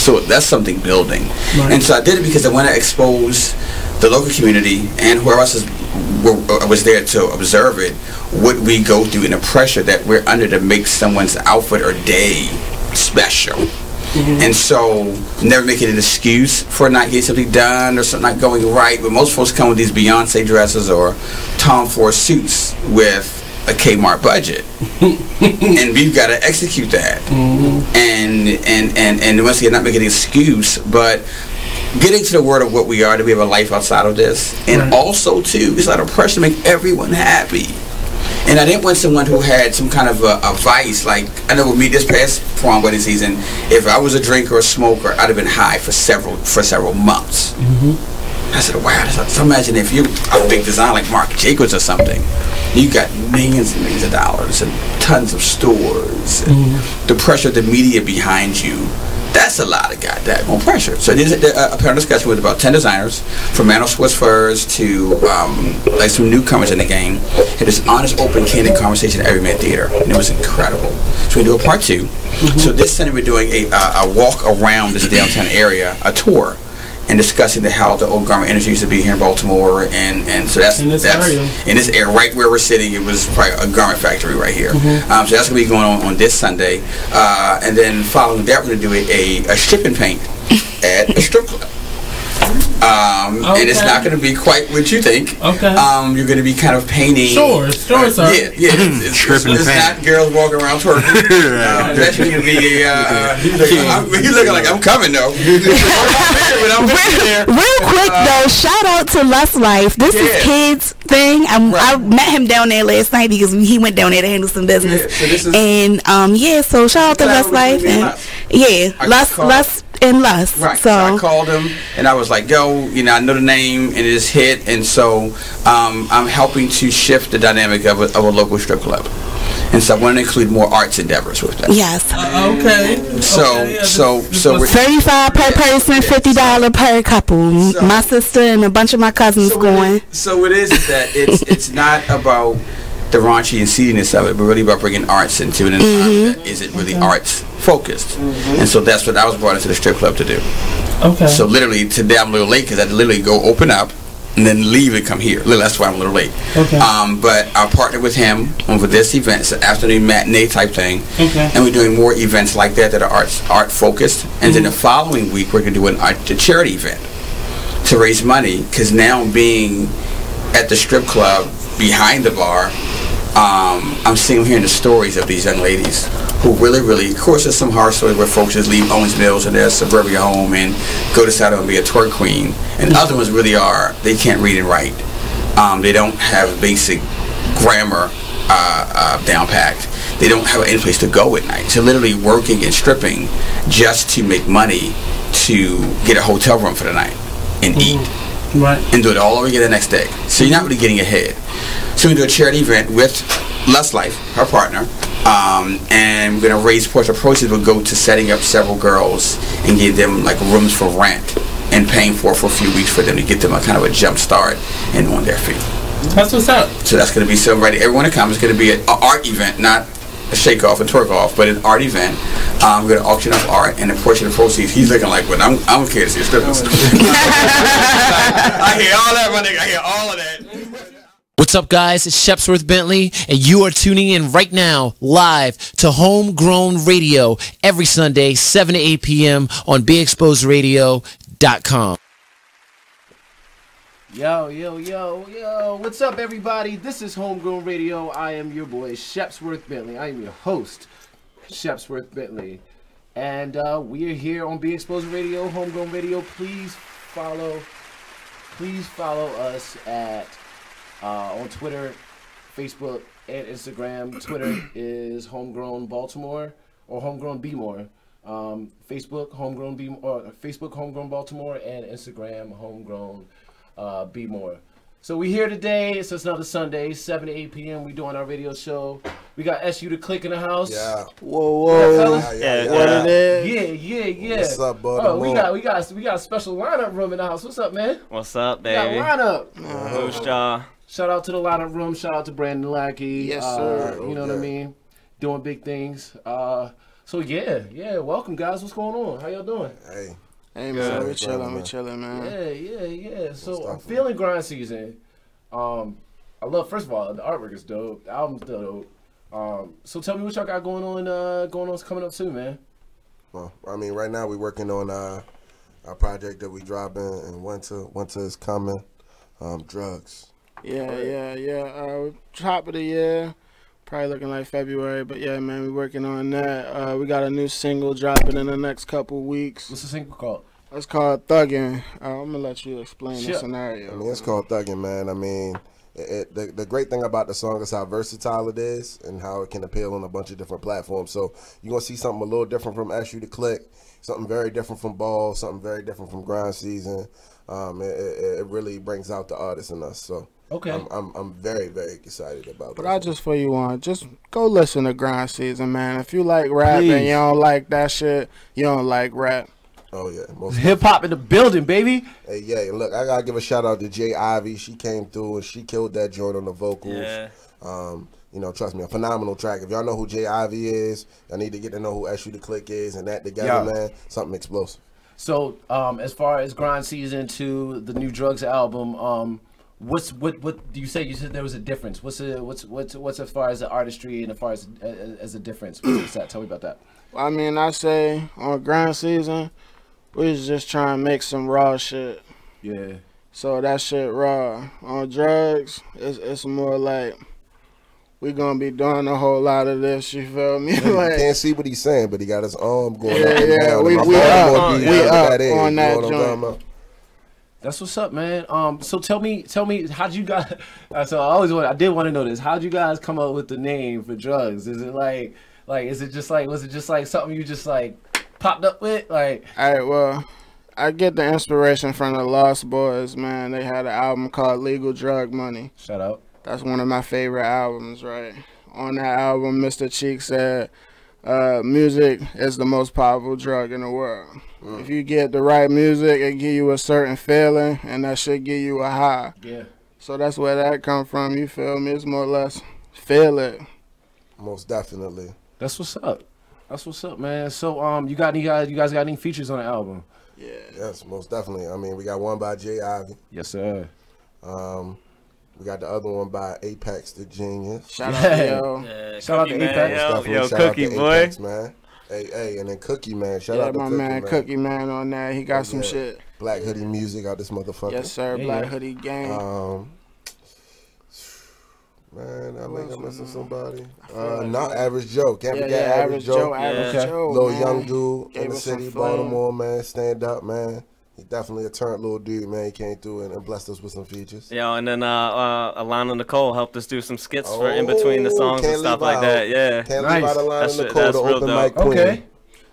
So that's something building. Right. And so I did it because I want to expose the local community and whoever else was there to observe it, what we go through and the pressure that we're under to make someone's outfit or day special. And so never making an excuse for not getting something done or something not going right. But most folks come with these Beyonce dresses or Tom Ford suits with a Kmart budget, and we've got to execute that. And once again, not making an excuse, but getting to the word of what we are, that we have a life outside of this, and also too, it's a lot of pressure to make everyone happy. And I didn't want someone who had some kind of a vice. Like, I know with me this past prom wedding season, if I was a drinker or a smoker, I'd have been high for several months. I said, wow, so imagine if you're a big designer like Marc Jacobs or something. You got millions and millions of dollars and tons of stores and the pressure of the media behind you. That's a lot of goddamn pressure. So there's a panel discussion with about 10 designers, from Manuel Swiss furs to like some newcomers in the game. Had this honest, open, candid conversation at Every Man Theater, and it was incredible. So we do a part 2. So this Sunday we're doing a walk around this downtown area, a tour, and discussing how the old garment industry used to be here in Baltimore, and so that's in this area right where we're sitting. It was probably a garment factory right here. So that's gonna be going on this Sunday, and then following that we're gonna do a strip and paint at a strip club. And it's not going to be quite what you think. You're going to be kind of painting. Sure, sir. Yeah. It's not girls walking around twerking. It's actually going to be he's looking like I'm coming though. Real quick though, shout out to Lust Life. This is kids thing. I met him down there last night because he went down there to handle some business. So shout out to Lust Life and Lust and Lust. Right. So I called him and I was like, yo, I know the name and it is hit, and so I'm helping to shift the dynamic of a local strip club. And so I want to include more arts endeavors with that. Yes. So we're $35 per person, $50 per couple. My sister and a bunch of my cousins going. So what is that it's not about the raunchy and seediness of it, but really about bringing arts into it. And is it really arts focused? And so that's what I was brought into the strip club to do. So literally today I'm a little late because I had to literally go open up and then leave and come here. That's why I'm a little late. But I partnered with him for this event. It's an afternoon matinee type thing. And we're doing more events like that are art focused. And then the following week we're going to do a charity event to raise money, because now being at the strip club behind the bar, I'm hearing the stories of these young ladies who really, of course there's some horror stories where folks just leave Owens Mills and their suburbia home and go to Saturday and be a twerk queen, and other ones really they can't read and write. They don't have basic grammar down packed. They don't have any place to go at night. So literally working and stripping just to make money to get a hotel room for the night and eat. And do it all over again the next day. So you're not really getting ahead. So we do a charity event with Lust Life, her partner, and we're going to raise portion of proceeds. Will go to setting up several girls and give them like rooms for rent and paying for a few weeks for them to get them a kind of a jump start and on their feet. That's what's up. So that's going to be everyone that comes is going to be an art event, not a shake off and twerk off, but an art event. We're going to auction off art, and a portion of the proceeds, he's looking like, well, I'm scared to see strippers. I hear all that, my nigga. I hear all of that. What's up, guys? It's Shepsworth Bentley, and you are tuning in right now, live to Homegrown Radio, every Sunday, 7 to 8 p.m. on BeExposedRadio.com. Yo, what's up, everybody? This is Homegrown Radio. I am your boy, Shepsworth Bentley. I am your host, Shepsworth Bentley. And we are here on Be Exposed Radio, Homegrown Radio. Please follow us at on Twitter, Facebook, and Instagram. Twitter is Homegrown Baltimore or Homegrown Be More. Facebook Homegrown Baltimore, and Instagram Homegrown Be More. So we here today. It's another Sunday, 7 to 8 p.m. We doing our radio show. We got SU the Clique in the house. Yeah. Whoa. Yeah. What's up, buddy? Oh, we got a special lineup room in the house. What's up, man? What's up, baby? We got lineup. Moosejaw. Shout out to the lineup room. Shout out to Brandon Lackey. Yes, sir. You know what I mean? Doing big things. So So yeah, welcome guys. What's going on? How y'all doing? Hey man, we chilling, man. Yeah. So I'm feeling grind season. I love, first of all, the artwork is dope. The album's dope. So tell me what y'all got going on coming up soon, man. Well, I mean, right now we're working on our project that we dropping in winter. Winter is coming. Drugs. Yeah. Top of the year. Probably looking like February, but yeah, man, we're working on that. We got a new single dropping in the next couple weeks. What's the single called? It's called Thuggin'. I'm gonna let you explain the scenario. I mean, it's called Thuggin', man. I mean, the great thing about the song is how versatile it is and how it can appeal on a bunch of different platforms. So you're gonna see something a little different from Ask You to Clique, something very different from Ball, something very different from Grind Season. It really brings out the artist in us. So. Okay. I'm very, very excited about that. But I just for you on, just go listen to Grind Season, man. If you like rap and you don't like that shit, you don't like rap. Oh yeah, hip hop in the building, baby. Hey, yeah, look, I gotta give a shout out to J Ivy. She came through and she killed that joint on the vocals. Yeah. You know, trust me, a phenomenal track. If y'all know who J Ivy is, y'all need to get to know who Ask You to Clique is, and that together, man, something explosive. So, as far as Grind Season 2, the new Drugs album, what do you say? You said there was a difference. What's as far as the artistry and as far as a difference? What's that? Tell me about that. I mean, I say on Grind Season, we was just trying to make some raw shit. Yeah. So that shit raw. On Drugs, it's more like we gonna be doing a whole lot of this. You feel me? Like, you can't see what he's saying, but he got his arm going. Yeah. We up on that joint. That's what's up, man. So tell me, how'd you guys? So I did want to know this. How'd you guys come up with the name for Drugs? Is it like, was it just like something you just like popped up with? Like, all right, well, I get the inspiration from the Lost Boys, man. They had an album called Legal Drug Money. Shout out. That's one of my favorite albums, right? On that album, Mr. Cheek said, music is the most powerful drug in the world. If you get the right music, it give you a certain feeling, and that should give you a high. Yeah. So that's where that come from. You feel me? It's more or less feel it. Most definitely. That's what's up. That's what's up, man. So you guys got any features on the album? Yeah. Yes, most definitely. I mean, we got one by J Ivy. Yes, sir. We got the other one by Apex the Genius. Shout out to yo. Yeah, shout out to Apex. Yo, Cookie boy. Apex, man. Hey, and then Cookie Man. Shout out to my Cookie man. Cookie Man on that. He got some shit. Black Hoodie Music out this motherfucker. Yes, sir. Black Hoodie Gang. Man, I think I'm missing somebody. Not Average Joe. Can't forget Average Joe. Average Joe. Little young dude in the city, Baltimore, man. Stand up, man. He definitely a turned little dude, man. He came through and blessed us with some features. Yeah, and then Alana Nicole helped us do some skits for in between the songs and stuff like that. Yeah, can't leave out Alana Nicole, the open mic queen. Okay.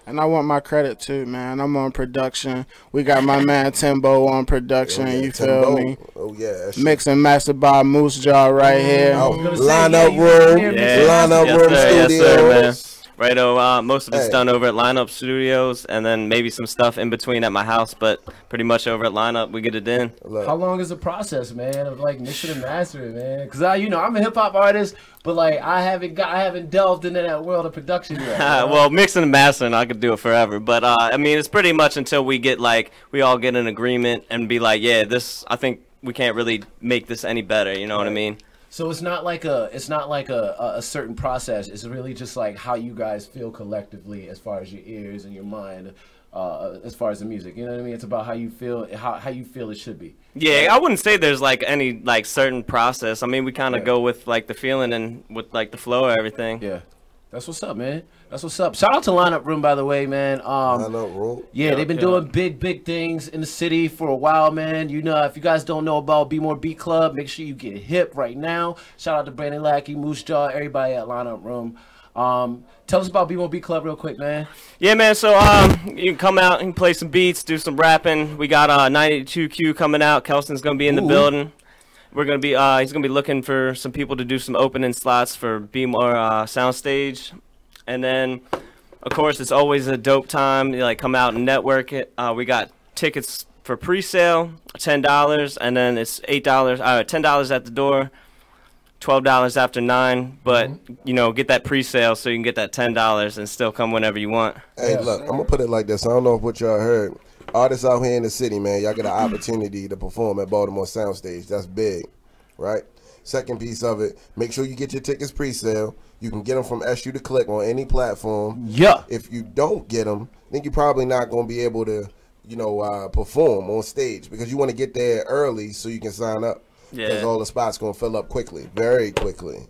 And I want my credit too, man. I'm on production. We got my man Timbo on production. You feel me? Oh yeah. Mix and master by Moosejaw right here. Lineup Room. Lineup Room Studios. Yes, sir, man. Right, most of it's done over at Lineup Studios, and then maybe some stuff in between at my house, but pretty much over at Lineup, we get it in. How long is the process, man, of like mixing and mastering, man? Because I'm a hip hop artist, but like I haven't delved into that world of production yet. Well, mixing and mastering, I could do it forever, but I mean, it's pretty much until we all get an agreement and be like, yeah, I think we can't really make this any better. You know what I mean? So it's not like a certain process. It's really just like how you guys feel collectively, as far as your ears and your mind, as far as the music. You know what I mean? It's about how you feel, how you feel it should be. Yeah, I wouldn't say there's like any like certain process. I mean, we kind of go with like the feeling and with like the flow of everything. Yeah. That's what's up, man. That's what's up. Shout out to Lineup Room, by the way, man. Lineup Room. Yeah, they've been doing big things in the city for a while, man. You know, if you guys don't know about Be More Beat Club, make sure you get hip right now. Shout out to Brandon Lackey, Moosejaw, everybody at Lineup Room. Tell us about Be More Beat Club real quick, man. Yeah, man. So you can come out and play some beats, do some rapping. We got 982Q coming out. Kelson's gonna be in the building. We're gonna be he's gonna be looking for some people to do some opening slots for Be More Soundstage, and then of course it's always a dope time. You come out and network it. We got tickets for pre-sale, $10, and then it's $8, $10 at the door. $12 after 9, but you know, get that pre-sale so you can get that $10 and still come whenever you want. Hey, look, I'm gonna put it like this. I don't know what y'all heard. Artists out here in the city, man, y'all get an opportunity to perform at Baltimore Soundstage. That's big, right? Second piece of it, make sure you get your tickets pre-sale. You can get them from SU to Clique on any platform. Yeah. If you don't get them, then you're probably not gonna be able to, you know, perform on stage because you want to get there early so you can sign up. Because all the spots gonna fill up quickly, very quickly.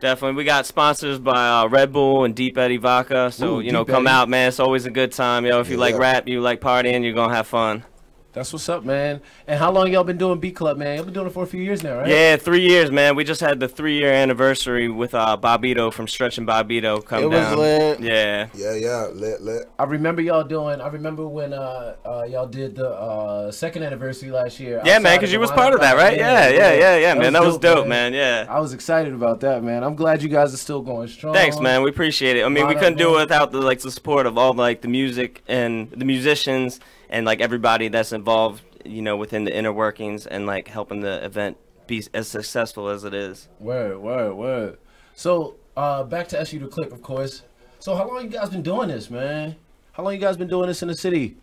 Definitely. We got sponsors by Red Bull and Deep Eddy Vodka. So, you know, come out, man. It's always a good time. Yo, if you like rap, you like partying, you're going to have fun. That's what's up, man. And how long y'all been doing Beat Club, man? Y'all been doing it for a few years now, right? Yeah, 3 years, man. We just had the 3-year anniversary with Bobito from Stretch and Bobito come down. It was lit. Yeah. Yeah, lit. I remember y'all doing, I remember when y'all did the second anniversary last year. Yeah, man, because you was part of that, right? Yeah, man. That was dope, man. Yeah. I was excited about that, man. I'm glad you guys are still going strong. Thanks, man. We appreciate it. I mean, we couldn't do it without the support of all the music and the musicians and everybody that's involved, you know, within the inner workings and helping the event be as successful as it is. Word. So back to SU to Clique, of course. So how long you guys been doing this, man? How long you guys been doing this in the city?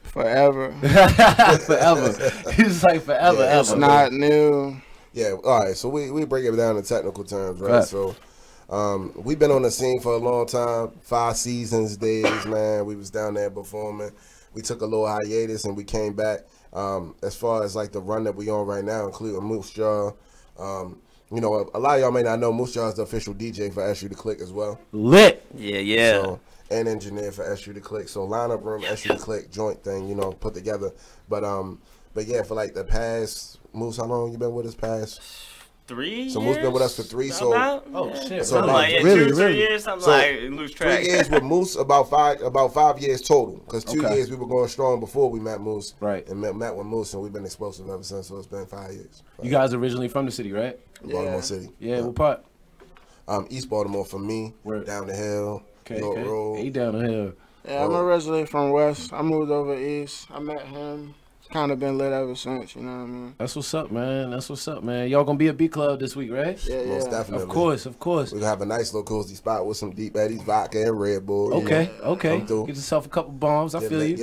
Forever. Forever. It's like forever. Yeah, it's not new. Yeah. All right. So we break it down in technical terms, right? So we've been on the scene for a long time. 5 seasons days, man. We was down there performing. We took a little hiatus and we came back. As far as the run that we on right now, including Moosejaw, you know, a lot of y'all may not know Moosejaw is the official DJ for SU to Clique as well. Lit. Yeah. So, and engineer for SU to Clique. So lineup room, SU to Clique joint thing, you know, put together. But yeah, for the past Moose, how long you been with us? Past 3 years. So Moose been with us for 3. So shit. So really, 2 or 3 years. Something lose track. 3 years with Moose, about 5 years total. Because 2 years we were going strong before we met Moose. Right. And met with Moose, and we've been explosive ever since. So it's been 5 years. You guys originally from the city, right? Baltimore City. Yeah. What part? East Baltimore for me. Down the hill. York Road. He down the hill. Yeah, I'm originally from West. I moved over east. I met him. Kind of been lit ever since, you know what I mean? That's what's up, man. Y'all gonna be at Beat Club this week, right? Yeah. Most definitely. Of course. We're gonna have a nice little cozy spot with some Deep Eddy's vodka and Red Bull. Okay. Get yourself a couple bombs. I feel you.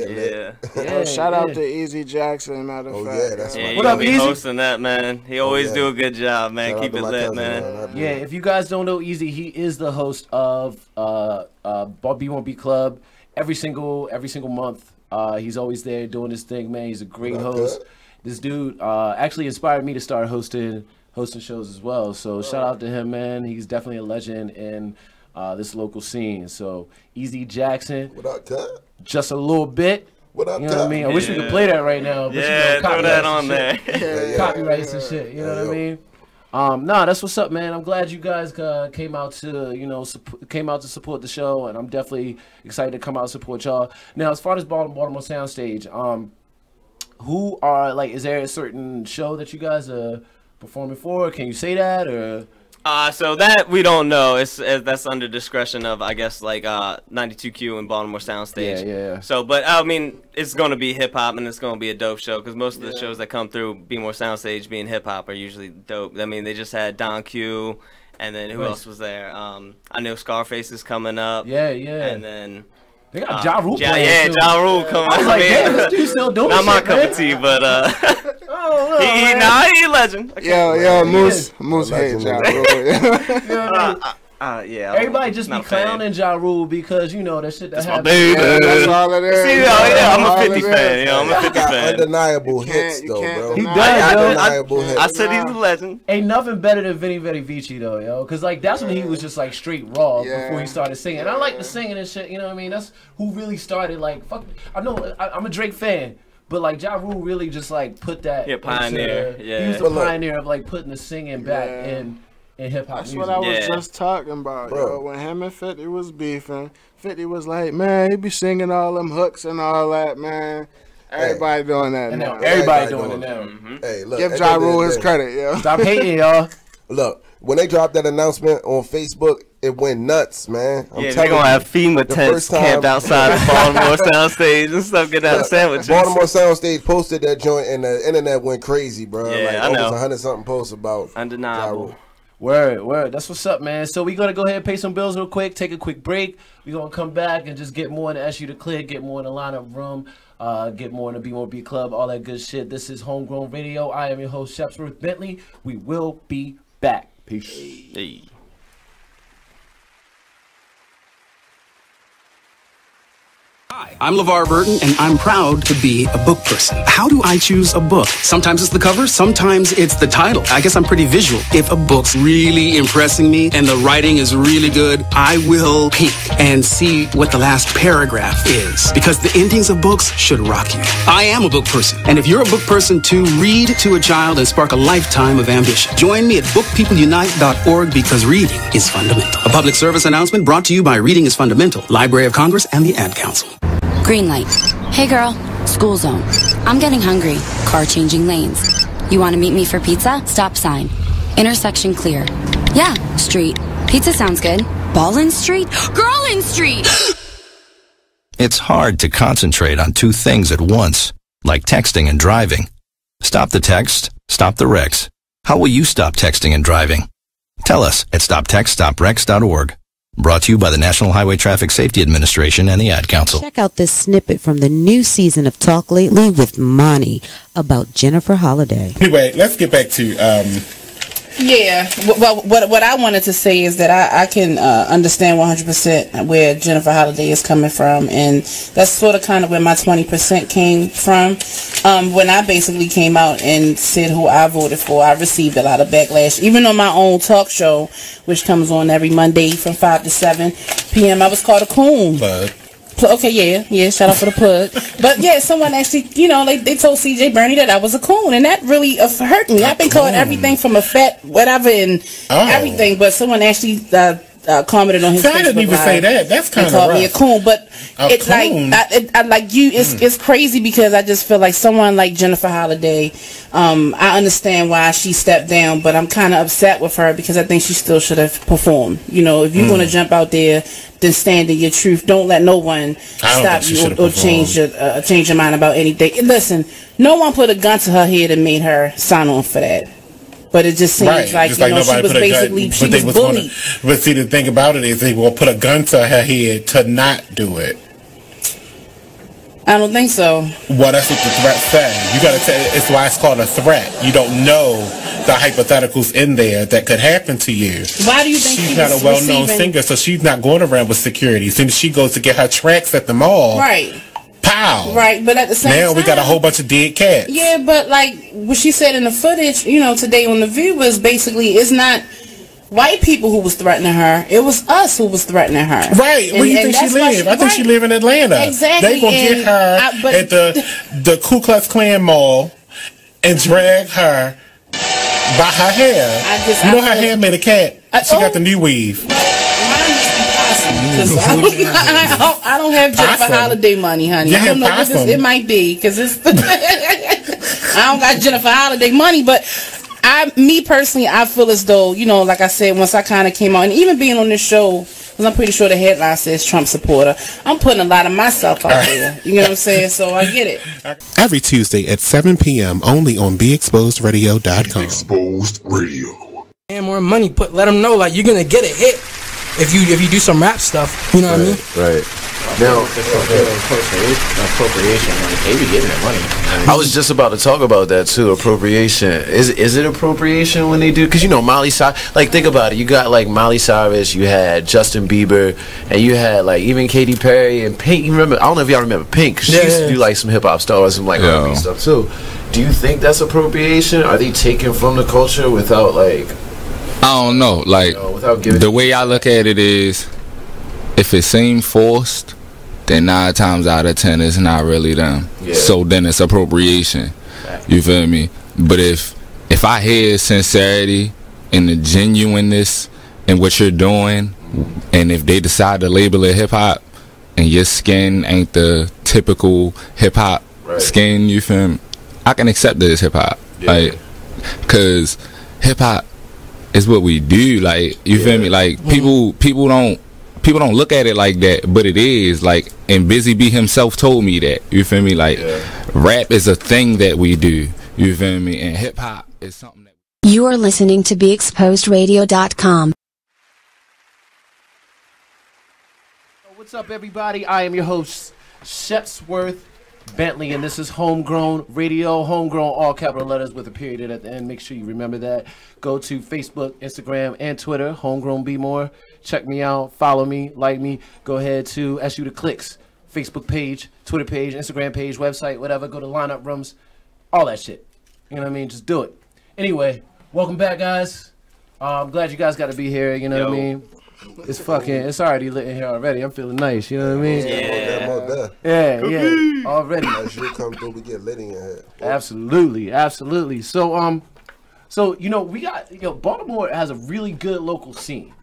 Yeah. Shout out to Easy Jackson, matter of fact. Yeah, that's what up, Easy? Hosting that, man. He always do a good job, man. Shout Keep it lit, man. Yeah, if you guys don't know Easy, he is the host of B1 Beat Club every single month. He's always there doing his thing, man. He's a great host. This dude actually inspired me to start hosting shows as well. So shout out to him, man. He's definitely a legend in this local scene. So Easy Jackson. What up, cut? Just a little bit. What up, you know what I mean? I wish we could play that right now. But throw that on there. Copyrights and shit. You know what I mean? Nah, that's what's up, man. I'm glad you guys came out to support the show, and I'm definitely excited to come out and support y'all. Now, as far as Baltimore Soundstage, who are is there a certain show that you guys are performing for? Can you say that or? So that we don't know. That's under discretion of, I guess, 92Q and Baltimore Soundstage. Yeah. So, but I mean, it's gonna be hip hop and it's gonna be a dope show because most of the shows that come through Baltimore Soundstage being hip hop are usually dope. I mean, they just had Don Q, and then who else was there? I know Scarface is coming up. Yeah. And then. They got Ja Rule playing. Yeah, Ja Rule coming. I was like, damn, this dude's still doing Not shit, my cup man. of tea, but he a legend. Yo, Moose hates Ja Rule. Everybody just be clowning Ja Rule because that shit that happened. That's all it is. See, I'm a 50 fan. I'm a 50 fan. Undeniable hits, though, bro. He does, Undeniable hits. I said he's a legend. Ain't nothing better than Vinny Vici though, yo. Because that's when he was just straight raw before he started singing. And I like the singing and shit, you know what I mean? That's who really started, fuck. I know, I'm a Drake fan. But Ja Rule really just put that. Yeah, pioneer. He was the pioneer of putting the singing back in hip hop music. That's what I was just talking about, yo. When him and 50 was beefing, 50 was like, man, he be singing all them hooks and all that, man. Everybody doing that and now. Everybody doing it now. Mm-hmm. Hey, look. Give Ja Rule his credit, yo. Stop hating, y'all. Look, when they dropped that announcement on Facebook, it went nuts, man. They're going to have FEMA tents camped outside of Baltimore Soundstage and stuff, get out sandwiches. Baltimore Soundstage posted that joint, and the internet went crazy, bro. Yeah, I know. Almost 100-something posts about Undeniable. Ja Word. That's what's up, man. So we're going to go ahead and pay some bills real quick, take a quick break. We're going to come back and just get more in the SU to Clique, get more in the lineup room, get more in the Be More Beat Club, all that good shit. This is Homegrown Radio. I am your host, Shepsworth Bentley. We will be back. Peace. Hey. Hi, I'm LeVar Burton, and I'm proud to be a book person. How do I choose a book? Sometimes it's the cover, sometimes it's the title. I guess I'm pretty visual. If a book's really impressing me and the writing is really good, I will peek and see what the last paragraph is, because the endings of books should rock you. I am a book person, and if you're a book person too, read to a child and spark a lifetime of ambition. Join me at bookpeopleunite.org, because reading is fundamental. A public service announcement brought to you by Reading is Fundamental, Library of Congress, and the Ad Council. Green light. Hey girl, school zone. I'm getting hungry. Car changing lanes. You want to meet me for pizza? Stop sign. Intersection clear. Yeah, street. Pizza sounds good. Ballin' Street? Girlin' Street! It's hard to concentrate on two things at once, like texting and driving. Stop the text, stop the wrecks. How will you stop texting and driving? Tell us at stoptextstopwrecks.org. Brought to you by the National Highway Traffic Safety Administration and the Ad Council. Check out this snippet from the new season of Talk Lately with Monty about Jennifer Holliday. Anyway, let's get back to yeah, well, what I wanted to say is that I can understand 100% where Jennifer Holliday is coming from, and that's sort of kind of where my 20% came from. When I basically came out and said who I voted for, I received a lot of backlash. Even on my own talk show, which comes on every Monday from 5 to 7 p.m., I was called a coon. Okay, yeah, shout out for the plug. But yeah, someone actually, you know, they told CJ Bernie that I was a coon, and that really hurt me. I've been called everything from a fat whatever and everything, but someone actually commented on his Facebook. I didn't even say that. That's kind of rough. Called me a coon, but it's like I like you. It's crazy because I just feel like someone like Jennifer Holliday. I understand why she stepped down, but I'm kind of upset with her because I think she still should have performed. You know, if you want to jump out there, then stand in your truth. Don't let no one stop you or change your mind about anything. And listen, no one put a gun to her head and made her sign on for that. But it just seems like, you know, she was basically she was bullied. But see, the thing about it is they will put a gun to her head to not do it. I don't think so. Well, that's what the threat says. You got to say it's why it's called a threat. You don't know the hypotheticals in there that could happen to you. Why do you think she's not a well-known singer, so she's not going around with security. As soon as she goes to get her tracks at the mall, right? Pow! Right, but at the same time, now we got a whole bunch of dead cats. Yeah, but like what she said in the footage, you know, today on The View was basically it's not white people who was threatening her. It was us who was threatening her. Right. Where do you think she live? I think she live in Atlanta. Exactly. They gonna get her at the Ku Klux Klan mall and drag her by her hair. You know her hair made a cat. She got the new weave. I don't have Jennifer Holliday money, honey. Yeah, I don't know what it might be because it's. I don't got Jennifer Holliday money, but me personally, I feel as though, you know, like I said, once I kind of came on, and even being on this show, because I'm pretty sure the headline says Trump supporter, I'm putting a lot of myself out there. You know what I'm saying? So I get it. Every Tuesday at 7 p.m. only on BeExposedRadio.com. Exposed Radio. And more money, let them know like you're gonna get a hit if you do some rap stuff. You know what I mean? Right. Now, appropriation, like they be getting that money. I was just about to talk about that too. Appropriation is it appropriation when they do? Because you know Miley Cyrus. Like think about it. You got like Miley Cyrus. You had Justin Bieber, and you had like even Katy Perry and Pink. You remember? I don't know if y'all remember Pink. She used to do like some hip hop stuff or some like R&B stuff too. Do you think that's appropriation? Are they taking from the culture without like? I don't know. Like the way I look at it is, if it seems forced, then 9 times out of 10 it's not really them. So then it's appropriation. You feel me? But if I hear sincerity and the genuineness in what you're doing, and if they decide to label it hip hop, and your skin ain't the typical hip hop skin, you feel me? I can accept that it's hip hop, like, cause hip hop is what we do. Like, you feel me? Like people don't look at it like that, but it is. Like, and Busy B himself told me that. You feel me? Like, rap is a thing that we do. You feel me? And hip hop is something that You are listening to BeExposedRadio.com. What's up, everybody? I am your host, Shepsworth Bentley, and this is Homegrown Radio. Homegrown, all capital letters with a period at the end. Make sure you remember that. Go to Facebook, Instagram, and Twitter, Homegrown Be More. Check me out, follow me, like me. Go ahead to SU the Cliques Facebook page, Twitter page, Instagram page, website, whatever. Go to lineup rooms, all that shit. You know what I mean? Just do it. Anyway, welcome back, guys. I'm glad you guys got to be here. You know what I mean? It's already lit in here already. I'm feeling nice. You know what I mean? Yeah. Already. As you come through, we get lit in here. Absolutely. So, you know, we got, Baltimore has a really good local scene.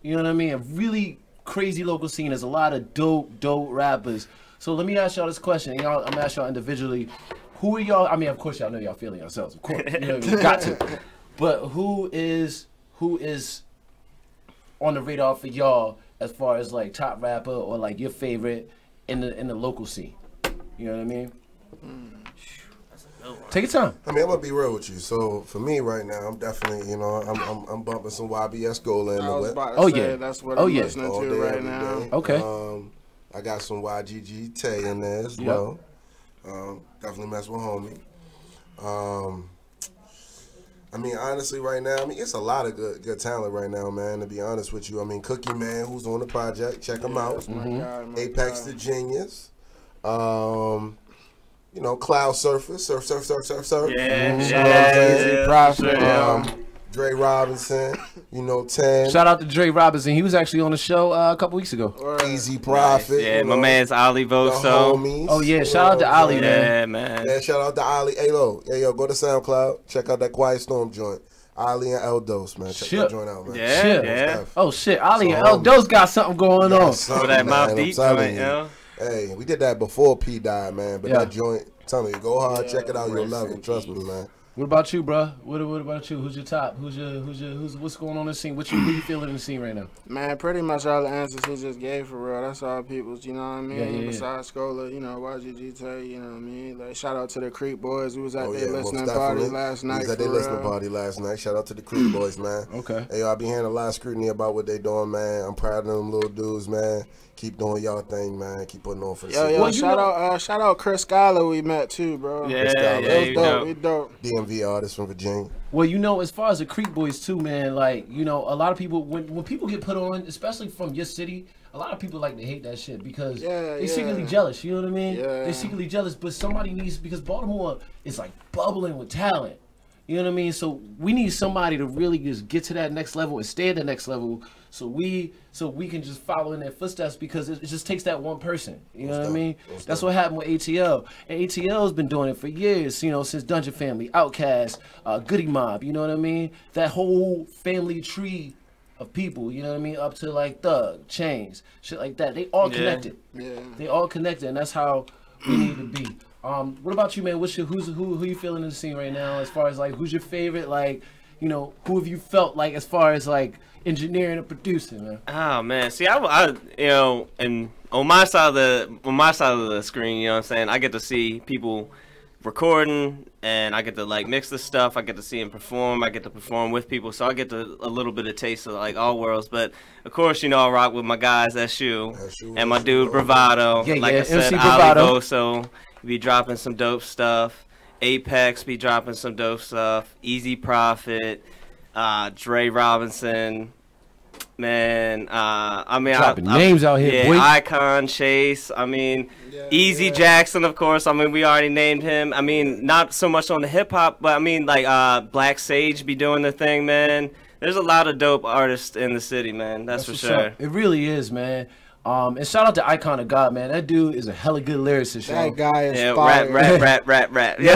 You know what I mean? A really crazy local scene. There's a lot of dope rappers. So let me ask y'all this question. I'm gonna ask y'all individually. Who are y'all? I mean, of course, y'all know y'all feeling yourselves. Of course, you got to. But who is on the radar for y'all as far as like top rapper or like your favorite in the local scene? You know what I mean? Take your time. I mean, I'm gonna be real with you. So for me right now, I'm definitely, I'm bumping some YBS Gola in the whip. That's what I'm listening to right now. Day. Okay. I got some YGG Tay in there as well. Definitely mess with homie. I mean, honestly, right now, it's a lot of good talent right now, man, to be honest with you. I mean, Cookie Man, who's on the project, check him out. Apex the Genius. Cloud Surfer, surf. Yeah. Prophet. Dre Robinson, 10. Shout out to Dre Robinson. He was actually on the show a couple weeks ago. Easy Prophet. Yeah, my man's Ali Voso. Oh, yeah. Shout out to Ali, man. Yeah, shout out to Ali. Hey, yo, go to SoundCloud. Check out that Quiet Storm joint. Ali and El Dos, man. Check that joint out, man. Yeah. Oh, shit. Ali and El Dos got something going on. For that Mouth Deep joint, Hey, we did that before P died, man. But that joint, tell me, go hard, check it out. You'll love it. Trust me, man. What about you, bro? What about you? Who's your top? What's going on in the scene? Who you feeling in the scene right now? Man, pretty much all the answers he just gave for real. That's all people's, you know what I mean? Yeah. Besides Scola, YGG Tay, you know what I mean? Like, shout out to the Creek boys. We was at their listening party last night. We was at their listening party last night. Shout out to the Creek boys, man. Okay. Hey, yo, I be hearing a lot of scrutiny about what they doing, man. I'm proud of them little dudes, man. Keep doing y'all thing, man. Keep putting on for the city. Shout out Chris Schuyler we met too, bro. Yeah, we dope. DMV artist from Virginia. Well, as far as the Creek boys too, man, like, a lot of people, when people get put on, especially from your city, a lot of people like to hate that shit because they secretly jealous, you know what I mean? Yeah. They're secretly jealous, but somebody needs, because Baltimore is like bubbling with talent. You know what I mean? So we need somebody to really just get to that next level and stay at the next level so we can just follow in their footsteps, because it just takes that one person. You know what I mean? That's what happened with ATL. And ATL's been doing it for years, since Dungeon Family, Outkast, Goody Mob, you know what I mean? That whole family tree of people, you know what I mean? Up to like Thug, Chains, shit like that. They all connected. Yeah. They all connected, and that's how we need to be. What about you, man? Who you feeling in the scene right now? As far as like, who's your favorite? Like, who have you felt like as far as like engineering and producing, man? Oh man, see, I and on my side of the screen, you know what I'm saying, I get to see people recording, and I get to like mix the stuff. I get to see them perform. I get to perform with people, so I get a little bit of taste of like all worlds. But of course, I rock with my guys SU and my dude Bravado. I said, Ali Voso be dropping some dope stuff. Apex be dropping some dope stuff. Easy Prophet, Dre Robinson, man. Dropping names out here, boy. Icon Chase. Easy Jackson, of course. We already named him. Not so much on the hip hop, but like Black Sage be doing the thing, man. There's a lot of dope artists in the city, man. That's for sure. It really is, man. And shout out to Icon of God, man. That dude is a hella good lyricist. That guy is fire. Rap. He be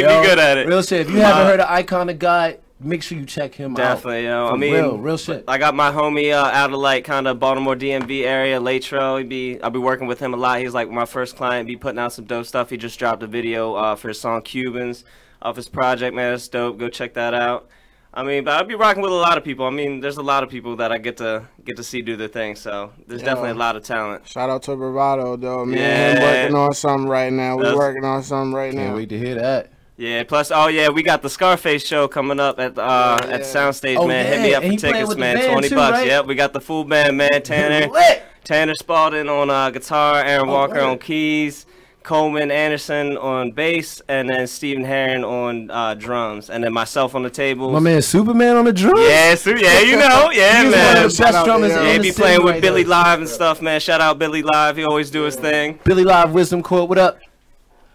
good at it. Real shit. If you haven't heard of Icon of God, make sure you check him Definitely, out. Real shit. I got my homie out of like kind of Baltimore DMV area, Latro. I'll be working with him a lot. He's like my first client. Be putting out some dope stuff. He just dropped a video for his song Cubans off his project, man. It's dope. Go check that out. But I'll be rocking with a lot of people. There's a lot of people that I get to see do their thing. So there's definitely a lot of talent. Shout out to Bravado, though. Me and him working on something right now. We're working on something right now. Can't wait to hear that. Yeah, plus, we got the Scarface show coming up at the Soundstage, man. Hit me up for tickets, man. $20. Right? Yep, we got the full band, man. Tanner Spalding on guitar, Aaron Walker on keys, Coleman Anderson on bass, and then Stephen Herron on drums, and then myself on the table. My man Superman on the drums? Yeah, you know. Yeah, He's man. one of the best drummers in he the be city playing with right Billy now. Live and stuff, man. Shout out Billy Live. He always do his thing. Billy Live, Wisdom Court, what up?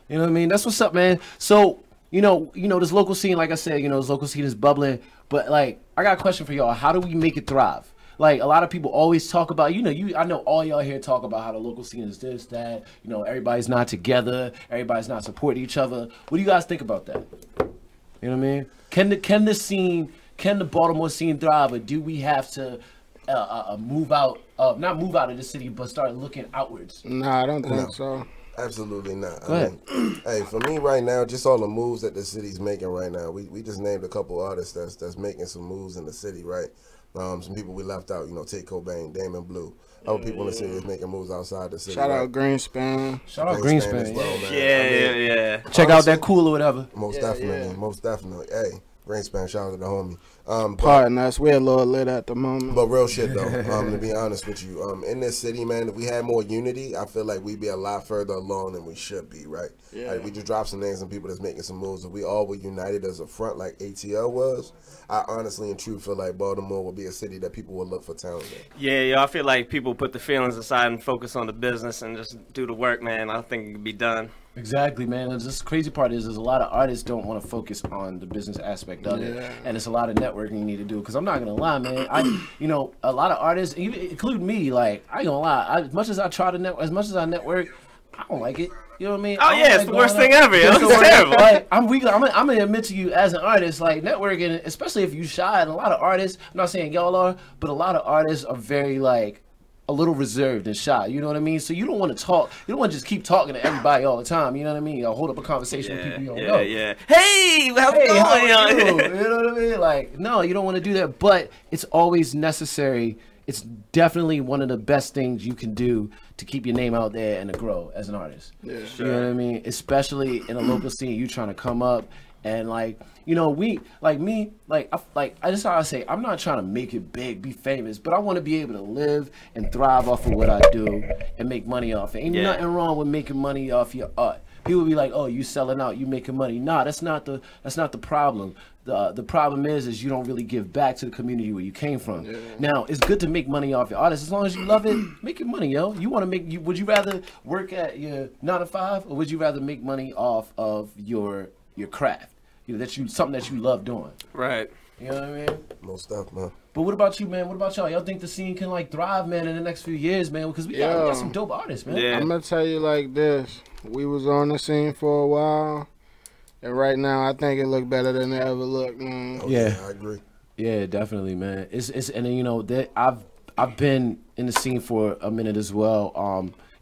You know what I mean? That's what's up, man. So, you know, this local scene, like I said, this local scene is bubbling. But, like, I got a question for y'all. How do we make it thrive? Like, a lot of people always talk about, I know all y'all here talk about how the local scene is this, that, everybody's not together, everybody's not supporting each other. What do you guys think about that? You know what I mean? Can the Baltimore scene thrive, or do we have to move out, not move out of the city, but start looking outwards? Nah, I don't think so. Absolutely not. Go ahead. Hey, for me right now, just all the moves that the city's making right now. We just named a couple artists that's making some moves in the city, right? Some people we left out, Tate Cobain, Damon Blue. Other people in the city is making moves outside the city. Shout out Greenspan. Shout out Greenspan. As well, man. Yeah. Check out that cool or whatever. Most definitely. Hey, Greenspan, shout out to the homie. Pardon us, we're a little lit at the moment. But real shit though, to be honest with you, in this city, man, if we had more unity, I feel like we'd be a lot further along than we should be, right? Yeah. Like, we just dropped some names and people that's making some moves. If we all were united as a front like ATL was, I honestly and true feel like Baltimore would be a city that people would look for talent in. Yeah, I feel like people put the feelings aside and focus on the business and just do the work, man. I think it can be done. Exactly, man. And this crazy part is, there's a lot of artists don't want to focus on the business aspect of it, and it's a lot of networking you need to do. Because I'm not gonna lie, man. A lot of artists, even including me, like, I ain't gonna lie. As much as I try to network, as much as I network, I don't like it. You know what I mean? Oh yeah, it's the worst thing ever. It's terrible. Like, I'm gonna admit to you, as an artist, like, networking, especially if you shy, and a lot of artists, I'm not saying y'all are, but a lot of artists are very, like, a little reserved and shy, you know what I mean? So you don't want to talk, you don't want to just keep talking to everybody all the time, you know what I mean? You'll hold up a conversation with people you don't know. Yeah. Hey, how's it going? How are you? You know what I mean? Like, no, you don't want to do that, but it's always necessary. It's definitely one of the best things you can do to keep your name out there and to grow as an artist. Yeah, sure. You know what I mean? Especially in a local scene, you trying to come up. And like, that's how I say, I'm not trying to make it big, be famous, but I want to be able to live and thrive off of what I do and make money off it. Ain't nothing wrong with making money off your art. People be like, oh, you selling out, you making money. Nah, that's not the problem. The problem is you don't really give back to the community where you came from. Yeah. Now, it's good to make money off your artist. As long as you love it, make your money, yo. You want to would you rather work at your 9 to 5, or would you rather make money off of your craft? Something that you love doing. Right. You know what I mean? Most stuff, man. But what about you, man? What about y'all? Y'all think the scene can, like, thrive, man, in the next few years, man? Because we got some dope artists, man. Yeah. I'm going to tell you like this. We was on the scene for a while, and right now I think it look better than it ever looked, man. Yeah, I agree. Yeah, definitely, man. It's and then, I've been in the scene for a minute as well.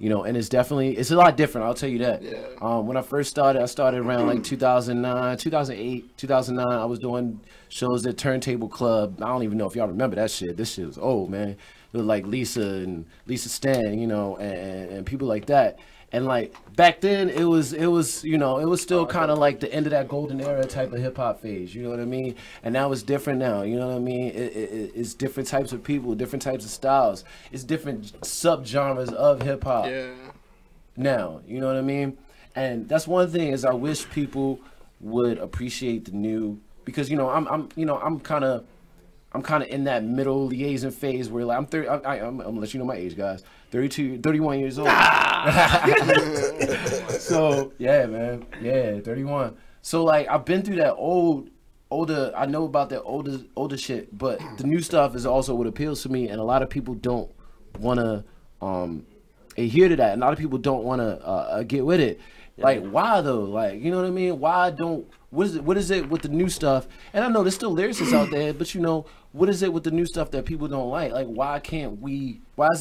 And it's a lot different, I'll tell you that. Yeah. When I first started, I started around like 2009, 2008, 2009. I was doing shows at Turntable Club. I don't even know if y'all remember that shit. This shit was old, man. It was like Lisa Stan, and people like that. And like back then, it was still kind of like the end of that golden era type of hip hop phase. You know what I mean? And now it's different now. You know what I mean? It's different types of people, different types of styles. It's different subgenres of hip hop. Yeah. Now, you know what I mean? And that's one thing is I wish people would appreciate the new, because I'm kind of in that middle liaison phase where, like, I'm gonna let you know my age, guys. 31 years old. So yeah, man, 31. So like, I've been through that older. I know about that older shit, but the new stuff is also what appeals to me, and a lot of people don't want to adhere to that. And a lot of people don't want to get with it. Like, why though? Like, you know what I mean? Why don't? What is it with the new stuff? And I know there's still lyricists out there, but what is it with the new stuff that people don't like? Like, why is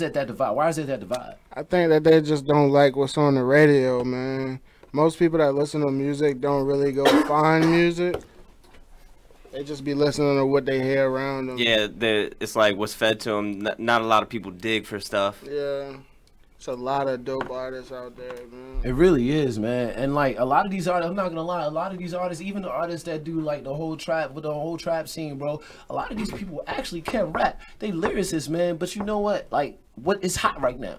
that divide? Why is it that divide? I think that they just don't like what's on the radio, man. Most people that listen to music don't really go find music. They just be listening to what they hear around them. Yeah, it's like what's fed to them. Not a lot of people dig for stuff. Yeah. It's a lot of dope artists out there, man. It really is, man. And like a lot of these artists, I'm not gonna lie, a lot of these artists, even the artists that do like the whole trap scene, bro, a lot of these people actually can rap. They lyricists, man. But you know what? Like, what is hot right now?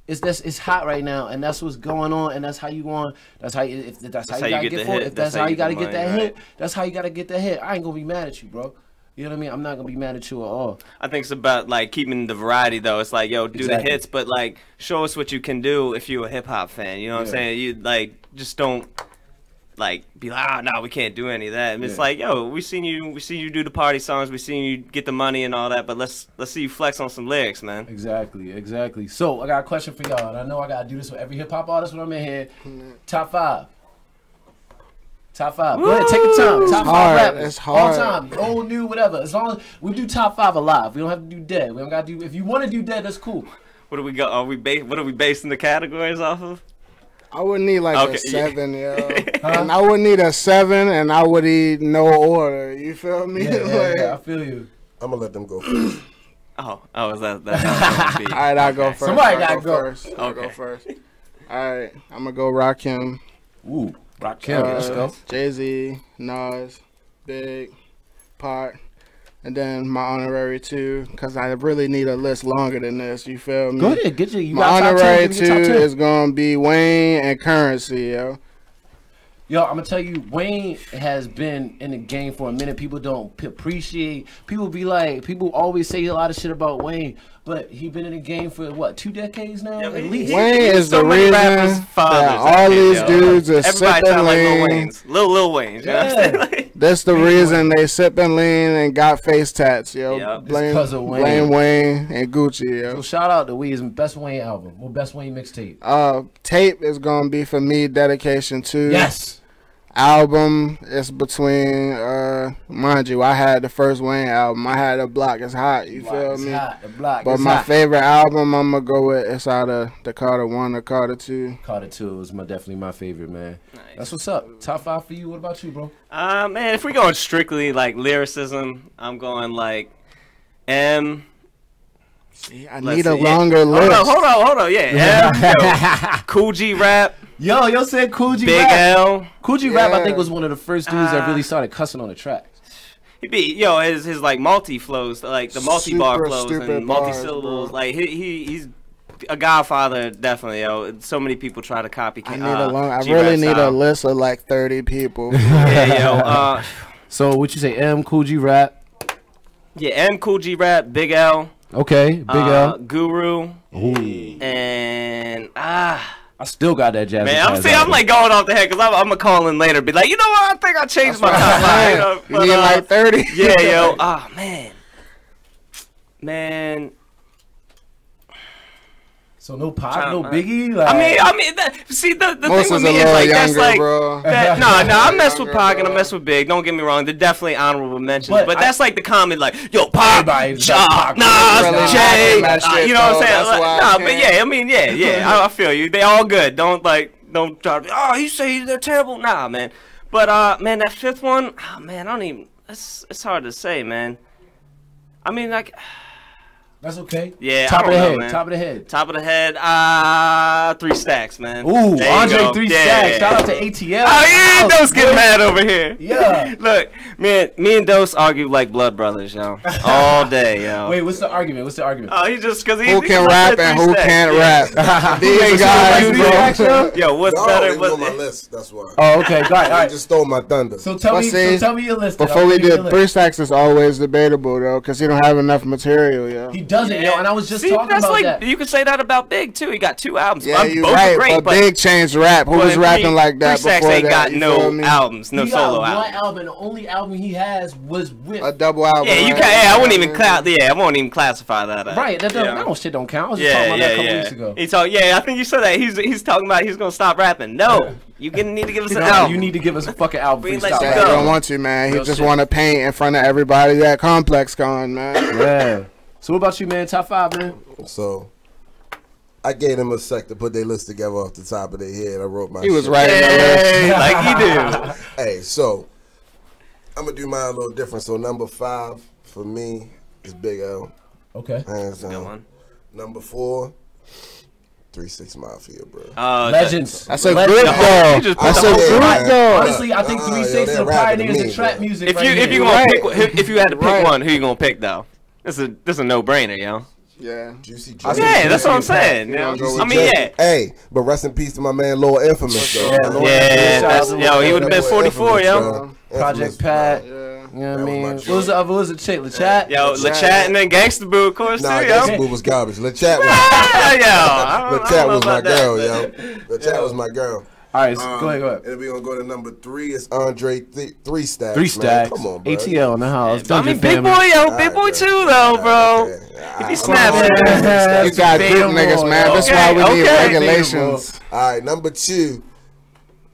It's hot right now, and that's what's going on, and that's how you want. That's how you. If that's how you gotta get for it. If that's how you gotta get that hit, that's how you gotta get that hit. I ain't gonna be mad at you, bro. You know what I mean? I'm not gonna be mad at you at all. I think it's about like keeping the variety though. It's like, yo, do the hits, but like show us what you can do if you're a hip hop fan. You know what I'm saying? You like just don't like be like, no, we can't do any of that. And it's like, yo, we seen you do the party songs, we seen you get the money and all that, but let's see you flex on some lyrics, man. Exactly. So I got a question for y'all, and I know I gotta do this with every hip hop artist when I'm in here. Top five. Top five. Go ahead, take your time. Top five rappers. It's hard. All time, old, new, whatever. As long as we do top five alive, we don't have to do dead. We don't gotta do. If you want to do dead, that's cool. What do we go? What are we basing the categories off of? I would need like a 7, yo. And I would need a 7, and I would need no order. You feel me? Yeah, I feel you. I'm gonna let them go first. Is that? All right, I'll go first. Somebody gotta go first. I'll go first. All right, I'm gonna go Rakim. Ooh. Rakim, let's go. Jay-Z, Nas, Big, Pac, and then my honorary 2, because I really need a list longer than this. You feel me? Go ahead, get you. My honorary 2 is gonna be Wayne and Currency, yo. Yo, I'm gonna tell you, Wayne has been in the game for a minute. People don't appreciate. People always say a lot of shit about Wayne, but he been in the game for what, 2 decades now? At least. Wayne is the reason that all these dudes are sipping lean. Lil Wayne. Yeah. That's the reason they sipping lean and got face tats, yo. Blame Wayne and Gucci, yo. So shout out to Wee's best Wayne album, or best Wayne mixtape. Tape is gonna be for me. Dedication 2. Yes. Album is between mind you, I had the first Wayne album. I had The Block Is Hot, you feel me? The Block but is my hot. favorite album I'm gonna go with, it's out of the Carter 1 or Carter 2. Carter 2 was definitely my favorite, man. Nice. That's what's up. Top 5 for you. What about you, bro? Man, if we're going strictly like lyricism, I'm going like M. See, I need a longer list. Hold on. Yeah. M. Cool G rap. Yo said Cool G Big rap. L. Cool G rap, I think, was one of the first dudes that really started cussing on the track. His like multi flows, like the multi bar flows and multi syllables. Like he's a godfather, definitely. Yo, so many people try to copy. I really need a list of like 30 people. Yeah, yo. So what you say? M, Cool G rap. Yeah, M, Cool G rap, Big L. Okay, Big L. Guru. Ooh. And I still got that jazz. Man, I'm like going off the head because I'm gonna call in later, be like, you know what? I think I changed my top 5. You need like 30. Yeah, yo. Man. So no Pac, no Biggie. Like, I mean, see the thing with me is like that's like bro. I mess with Pac and I mess with Big. Don't get me wrong, they're definitely honorable mentions, but that's like the common like, yo, Pac, Nas, Jay, you know what I'm saying? Like, but yeah, I mean, yeah, I feel you. They all good. Don't try to you say they're terrible. Nah, man. But man, that 5th one, man, I don't even. It's hard to say, man. I mean, like. That's okay. Yeah, Top of the head. Man. Top of the head. 3 Stacks, man. Ooh, Andre 3 Stacks. Shout out to ATL. Oh yeah, Dose getting mad over here. Yeah. Look, man, me and Dose argue like blood brothers, yo. All day, yo. Wait, what's the argument? Oh, he just because who can rap and who can't rap. These guys, bro. Yo, what's better? What's on my list? That's why. Oh, okay. All right. Just stole my thunder. So tell me your list. Before we did 3 Stacks is always debatable though, because he don't have enough material, yo. He doesn't, yo, and I was just talking about that. You could say that about Big too. He got 2 albums. Yeah, you're right. But Big changed rap. Who was rapping like that before that? 3 Stacks ain't got no albums, no solo albums. One album. The only album he has was with a double album. Yeah, you can't. Yeah, I wouldn't even classify that. Right, that shit don't count. I was just talking about that a couple weeks ago. He talked. Yeah, I think you said that. He's talking about he's gonna stop rapping. No, you need to give us an album. You need to give us a fucking album. He don't want to, man. He just want to paint in front of everybody that Complex Con, man. Yeah. So what about you, man? Top 5, man. So I gave them a sec to put their list together off the top of their head. I wrote my. He was writing like he did. Hey, so I'm gonna do mine a little different. So number 5 for me is Big L. Okay. Hands down. Number 4, 3 6 Mafia, bro. Legends. That's a group, though. That's a group, though. Honestly, I think 3 6 are pioneers in trap music. If you gonna pick, if you had to pick one, who you gonna pick though? This is a no brainer, yo. Yeah, Juicy. Yeah, that's what I'm saying. I mean, yeah. Hey, but rest in peace to my man, Lord Infamous, though. Yo, he would have been 44, yo. Project Pat. You know what I mean? What was the other? What was the chick? LaChat? Yo, LaChat and then Gangsta Boo, of course, too, yo. Gangsta Boo was garbage. LaChat was my girl, yo. LaChat was my girl. All right, so go ahead. And we're going to go to number 3. It's Andre 3 Stacks. 3 Stacks. Come on, bro. ATL in the house. I mean, big boy, yo. Big boy, too, though, bro. If he snaps it. You got group niggas, man. That's why we need regulations. All right, number 2.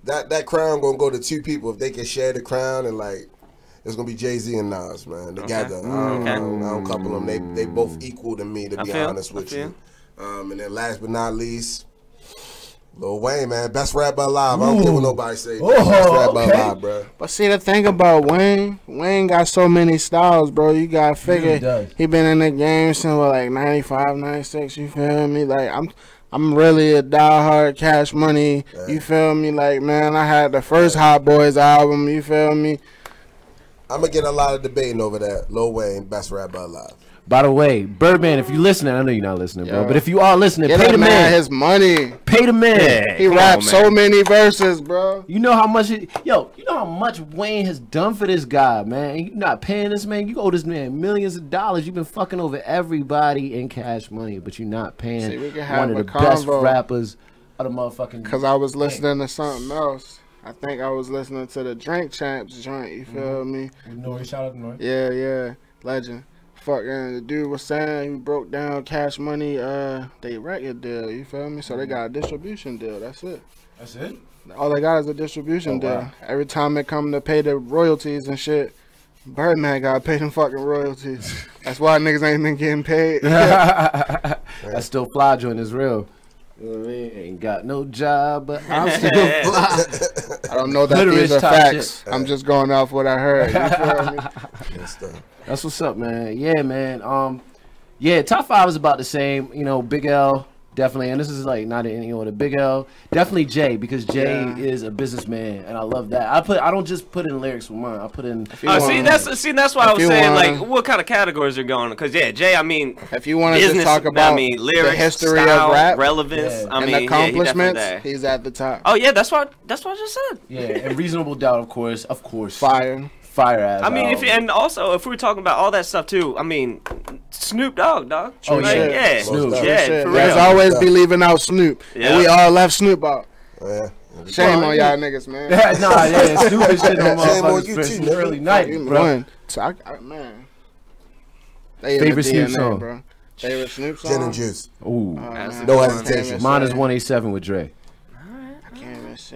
That crown going to go to 2 people. If they can share the crown and, like, it's going to be Jay-Z and Nas, man, together. I don't couple them. They both equal to me, to be honest with you. And then last but not least, Lil Wayne, man, best rapper alive. I don't care what nobody say. Best rapper alive, bro. But see, the thing about Wayne got so many styles, bro. You got to figure he been in the game since like 95, 96. You feel me? Like I'm really a diehard Cash Money. You feel me? Like, man, I had the first Hot Boys album. You feel me? I'm gonna get a lot of debating over that. Lil Wayne, best rapper alive. By the way, Birdman, if you listening, I know you're not listening, bro. But if you are listening, pay the man his money. Pay the man. He rapped so many verses, bro. You know how much you know how much Wayne has done for this guy, man. You not paying this man. You owe this man millions of dollars. You've been fucking over everybody in Cash Money, but you're not paying one of the best rappers of the motherfucking. Because I was listening to something else. I think I was listening to the Drink Champs joint. You feel me? Nori, shout out to Nori. Yeah, legend. Fucking the dude was saying he broke down Cash Money, they record deal, you feel me? So they got a distribution deal, that's it. That's it? All they got is a distribution deal. Every time they come to pay the royalties and shit, Birdman gotta pay them fucking royalties. That's why niggas ain't been getting paid. That still fly joint is real. You know what I mean? Ain't got no job, but I'm still fly. I don't know that these are facts. I'm just going off what I heard. You feel me? That's what's up, man. Yeah, man. Yeah, top 5 is about the same. You know, Big L, definitely. And this is like not in any order. Big L, definitely Jay, because Jay is a businessman, and I love that. I don't just put in lyrics with mine. I put in. That's why I was saying like what kind of categories are going? Because Jay, I mean, if you want to talk about lyrics, the history style, of rap, relevance, I mean, accomplishments, he's at the top. Oh yeah, that's what I just said. Yeah, and Reasonable Doubt, of course, Fire ass. I mean, if we were talking about all that stuff too, I mean, Snoop Dogg. Oh like, yeah, Snoop. For real. There's always be leaving out Snoop, and we all left Snoop out. Shame on y'all niggas, man. Snoop is shit on motherfuckers for early night, bro. Man, favorite Snoop song, bro. Favorite Snoop song? Gin and Juice. Ooh, no hesitation. Mine is 187 with Dre.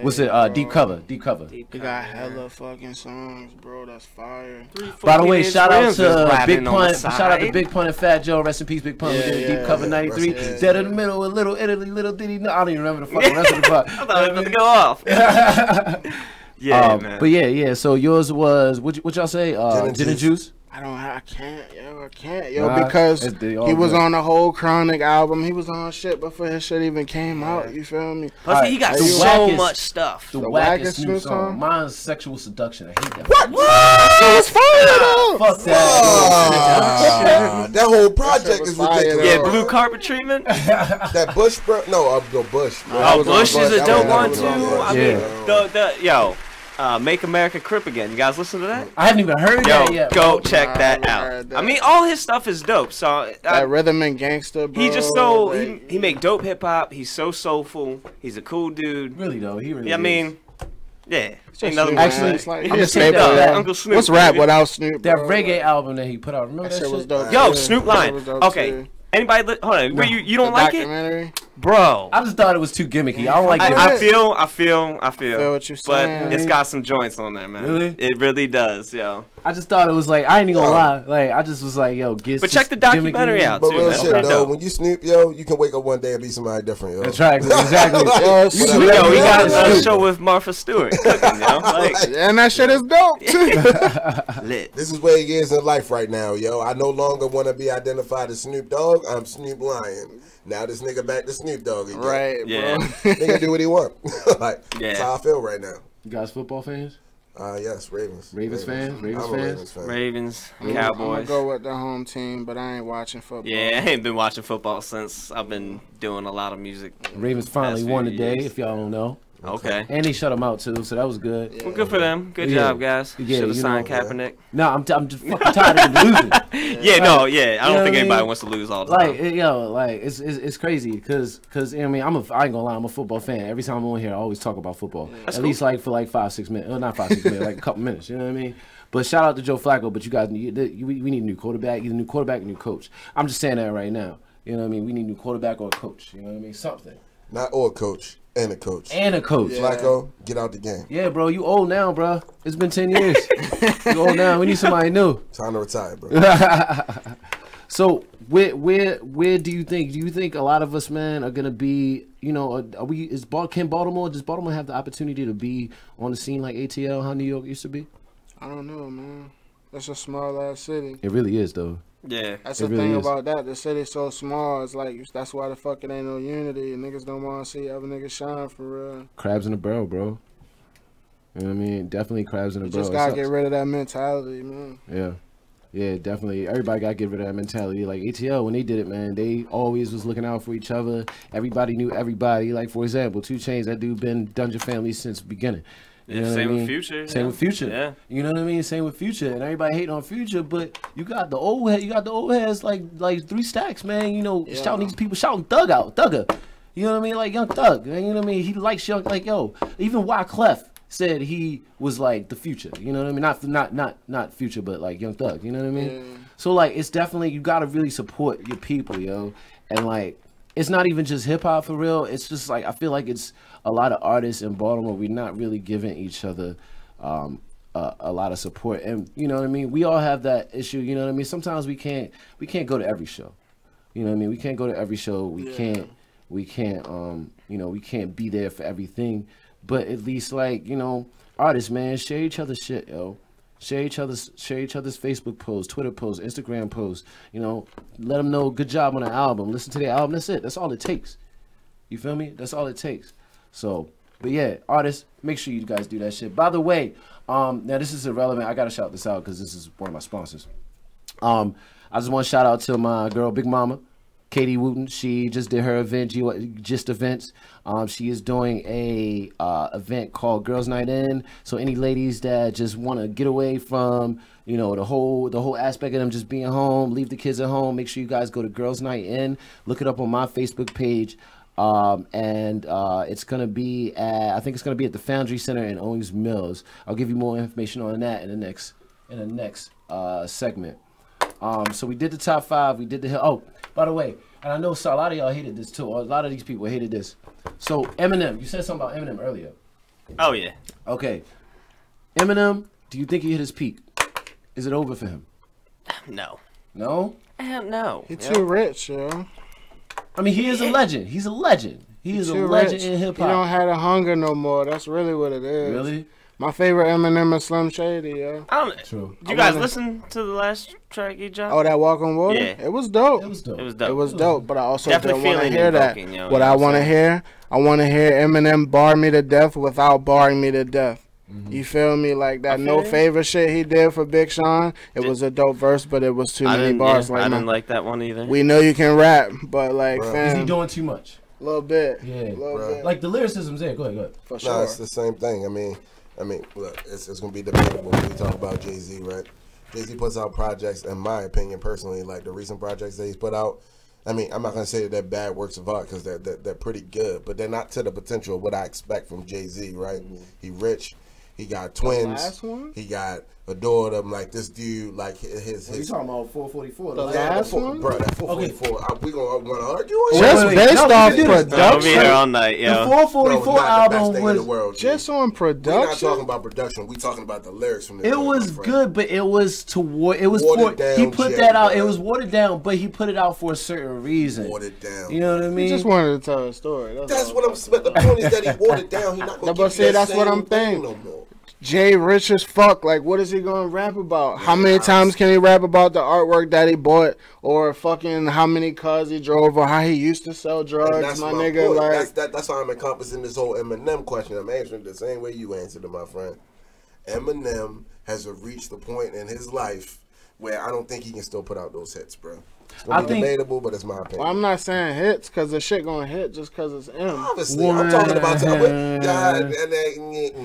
What's it? Deep Cover. He got hella fucking songs, bro. That's fire. By the way, shout out to Big Pun. Shout out to Big Pun and Fat Joe. Rest in peace, Big Pun. Deep Cover 93. Dead in the Middle with Little Italy, Little Diddy. No, I don't even remember the fucking rest of the part. I thought it was gonna go off. Man. But yeah. So yours was what y'all say? Gin and Juice. I can't, because he was on the whole Chronic album. He was on shit before his shit even came out. You feel me? Plus, he got so much stuff. The wackest Snoop song. Mine's Sexual Seduction. I hate that. What? It's fire though. Fuck that. That whole project is ridiculous. Yeah, Blue Carpet Treatment. That Bush, bro. No, Bush. Bush is a dope one too. I mean, Make America Crip Again. You guys listen to that? I haven't even heard that yet. Go check that out. I mean, all his stuff is dope. So that Rhythm and Gangsta, bro. He just he make dope hip hop. He's so soulful. He's a cool dude. Really though, he really. I mean, yeah. Actually, I'm just saying Uncle Snoop. What's rap without Snoop? That reggae album that he put out. Remember that shit was dope. Yo, Snoop Lion. Okay. Anybody? Hold on. No. You don't like it, bro? I just thought it was too gimmicky. I don't like it. I feel what you're saying. But it's got some joints on there, man. Really? It really does, yo. I just thought it was like, I ain't even gonna lie. Like, I just was like, yo, But check the documentary out, too. But real shit, though, when you Snoop, yo, you can wake up one day and be somebody different, yo. That's right, exactly. Yo, he got a show with Martha Stewart cooking, yo. And that shit is dope, too. Lit. This is where he is in life right now, yo. I no longer want to be identified as Snoop Dogg. I'm Snoop Lion. Now this nigga back to Snoop Dogg again. Right, Yeah. bro. Nigga do what he want. Like, Yeah. that's how I feel right now. You guys football fans? Yes, Ravens. Ravens fans? I'm a Ravens fan. Ravens, I'm Cowboys. gonna go with the home team, but I ain't watching football. Yeah, I ain't been watching football since I've been doing a lot of music. Ravens finally past few won today, years. if y'all don't know. Okay. And they shut them out too, so that was good. Well, good for them. Good job, guys. Yeah, Should have you signed know, Kaepernick. No, I'm just fucking tired of them losing. I don't think anybody mean? wants to lose all the Like, time. it's crazy because I mean, I ain't gonna lie, I'm a football fan. Every time I'm on here, I always talk about football. That's At cool. least like for like 5-6 minutes. Well, not 5-6 minutes, like a couple minutes. You know what I mean? But shout out to Joe Flacco. But you guys, we need a new quarterback, either new quarterback or new coach. I'm just saying that right now. You know what I mean? We need a new quarterback or a coach. You know what I mean? Something. Not or a coach. And a coach. And a coach. Flacco, get out the game. Yeah, bro, you old now, bro. It's been 10 years. You old now. We need somebody new. Time to retire, bro. So where do you think? Do you think a lot of us, man, are gonna be? You know, can Baltimore? Does Baltimore have the opportunity to be on the scene like ATL, how New York used to be? I don't know, man. That's a small ass city. It really is, though. Yeah. That's the thing about that. The city's so small. It's like that's why the fuck it ain't no unity. Niggas don't want to see other niggas shine for real. Crabs in a barrel, bro. You know what I mean? Definitely crabs in a You barrel. just gotta get rid of that mentality, man. Yeah. Yeah, definitely. Everybody got to get rid of that mentality. Like ATL, when they did it, man, they always was looking out for each other. Everybody knew everybody. Like, for example, 2 Chainz, that dude been Dungeon Family since the beginning. You know Same what I mean? with Future. Same with Future. Yeah. You know what I mean? Same with Future. And everybody hating on Future, but you got the old head. You got the old heads like 3 Stacks, man. You know, shouting these people, shouting Thug out, Thugger. You know what I mean? Like Young Thug. You know what I mean? He likes Young, like yo. Even Wyclef said he was like the Future. You know what I mean? Not Future, but like Young Thug. You know what I mean? Yeah. So like, it's definitely, you gotta really support your people, yo. And like, it's not even just hip hop for real. It's just like, I feel like it's a lot of artists in Baltimore. We're not really giving each other a lot of support, and you know what I mean. We all have that issue. You know what I mean. Sometimes we can't go to every show. You know what I mean. We can't go to every show. We can't. You know, we can't be there for everything. But at least, like, you know, artists, man, share each other's shit, yo. Share each other's Facebook posts, Twitter posts, Instagram posts. You know, let them know good job on the album. Listen to the album. That's it. That's all it takes. You feel me? That's all it takes. So, but yeah, artists, make sure you guys do that shit. By the way, now this is irrelevant. I gotta shout this out because this is one of my sponsors. I just want to shout out to my girl, Big Mama, Katie Wooten. She just did her event, Gist Events. She is doing a event called Girls Night In. So any ladies that just want to get away from, you know, the whole aspect of them just being home, leave the kids at home, make sure you guys go to Girls Night In. Look it up on my Facebook page. It's gonna be I think it's gonna be at the Foundry Center in Owings Mills. I'll give you more information on that in the next segment. So we did the top 5. We did the oh, by the way, and I know a lot of y'all hated this too. A lot of these people hated this. So Eminem, you said something about Eminem earlier. Oh yeah. Okay. Eminem, do you think he hit his peak? Is it over for him? No. No? No. He too rich, yo. I mean, he is a legend. He's a legend. He is a legend in hip hop. He don't have the hunger no more. That's really what it is. Really? My favorite Eminem is Slim Shady, yo. True. Did you guys listen to the last track he dropped? Oh, that Walk on Water? Yeah. It was dope. It was dope. It was dope. It was dope, but I also Definitely don't want to feeling hear that. invoking, yo, What I want to hear, I want to hear Eminem bar me to death without barring me to death. You feel me? Like that No Favor shit he did for Big Sean. It was a dope verse, but it was too many bars. I didn't like that one either. We know you can rap, but like, fam, is he doing too much? A little bit. Yeah. Little bit. Like the lyricism's there. Go ahead. For sure. No, it's the same thing. I mean, look, it's gonna be debatable when we talk about Jay-Z, right? Jay-Z puts out projects, in my opinion, personally, like the recent projects that he's put out. I mean, I'm not gonna say that they're bad works of art because they're pretty good, but they're not to the potential of what I expect from Jay-Z, right? He rich. He got twins. The last one? He got a daughter. Like this dude, like his. You talking about 444? The last one, bro. That 444. We gonna want to argue on just shit? based off production. I'll be here all night, yo. The 444 album was world, just on production. We're not talking about production. We talking about the lyrics from the. It was good, but it was toward. It was watered for. Down He put shit, that out. bro. It was watered down, but he put it out for a certain reason. Watered down. You know what I mean? He just wanted to tell a story. That's what I'm saying. The point is that he watered down. He not gonna But give you that that's what same I'm thing thinking. no more. Jay rich as fuck. Like, what is he gonna rap about? How many times can he rap about the artwork that he bought, or fucking how many cars he drove, or how he used to sell drugs? My nigga, point. like that's how I'm encompassing this whole Eminem question. I'm answering the same way you answered it, my friend. Eminem has reached the point in his life where I don't think he can still put out those hits, bro. It's gonna be debatable, but it's my opinion. Well, I'm not saying hits because the shit gonna hit just because it's M. Obviously, I'm talking about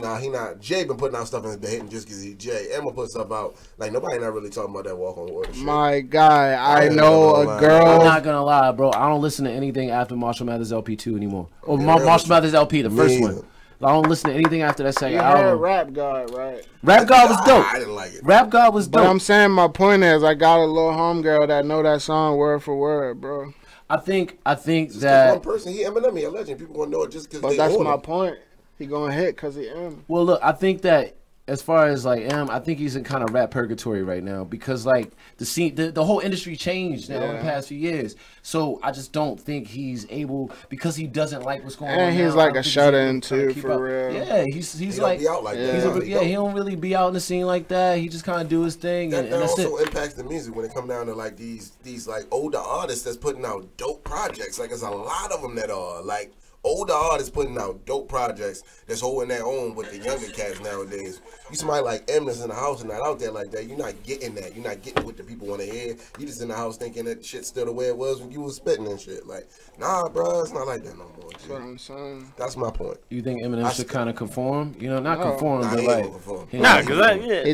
nah, he not. Jay been putting out stuff and been hitting just because he's Jay. Emma put stuff out like nobody not really talking about that Walk on Water shit. My guy, I know a girl. I'm not gonna lie, bro. I don't listen to anything after Marshall Mathers LP 2 anymore. Or Marshall Mathers LP, the first one. I don't listen to anything after that second album. Rap God, right? Rap God was dope. I didn't like it. Rap God was dope. But I'm saying my point is I got a little homegirl that know that song word for word, bro. I think just that one person, he Eminem, he a legend. People gonna know it just because. But that's my point. He gonna hit because he M. Well, look, I think that as far as like M, I think he's in kind of rap purgatory right now because like the scene, the whole industry changed now in the past few years. So I just don't think he's able because he doesn't like what's going on. And he's like a shut-in too, for real. Yeah, he's like, be out like that. He don't really be out in the scene like that. He just kind of do his thing. That and that's also it. impacts the music when it come down to like these like older artists that's putting out dope projects. Like there's a lot of them that are like older artists putting out dope projects that's holding their own with the younger cats nowadays. You somebody like M that's in the house and not out there like that, you're not getting that. You're not getting what the people want to hear. You just in the house thinking that shit's still the way it was when you was spitting and shit. Like, nah, bro, it's not like that no more. That's what I'm saying. That's my point. You think Eminem should kind of conform? You know, not conform, but like... He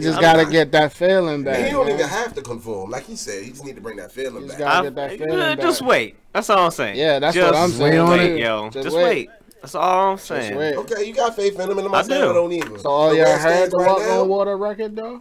just got to get that feeling back. He don't even have to conform. Like he said, he just need to bring that feeling back. Gotta get that feeling back. Just wait. That's all I'm saying. Yeah, that's what I'm saying. Wait, yo. Just wait. That's all I'm saying. Okay, you got faith in him, and I'm not saying I don't either. So all y'all heard the Walk on Water record, though?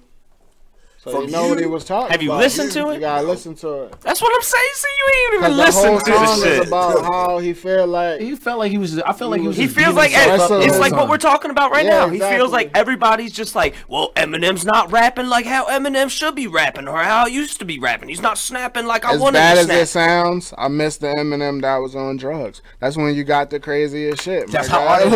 So you know what he was talking about. Have you listened to it? You gotta listen to it. That's what I'm saying. So you ain't even listened to the whole this song shit. is about how he felt like... He felt like he was... I felt like he was... He feels like... It's like what we're talking about right now. He feels like everybody's just like, well, Eminem's not rapping like how Eminem should be rapping or how he used to be rapping. He's not snapping like I wanted to snap. As bad as it sounds, I miss the Eminem that was on drugs. That's when you got the craziest shit. That's how artists...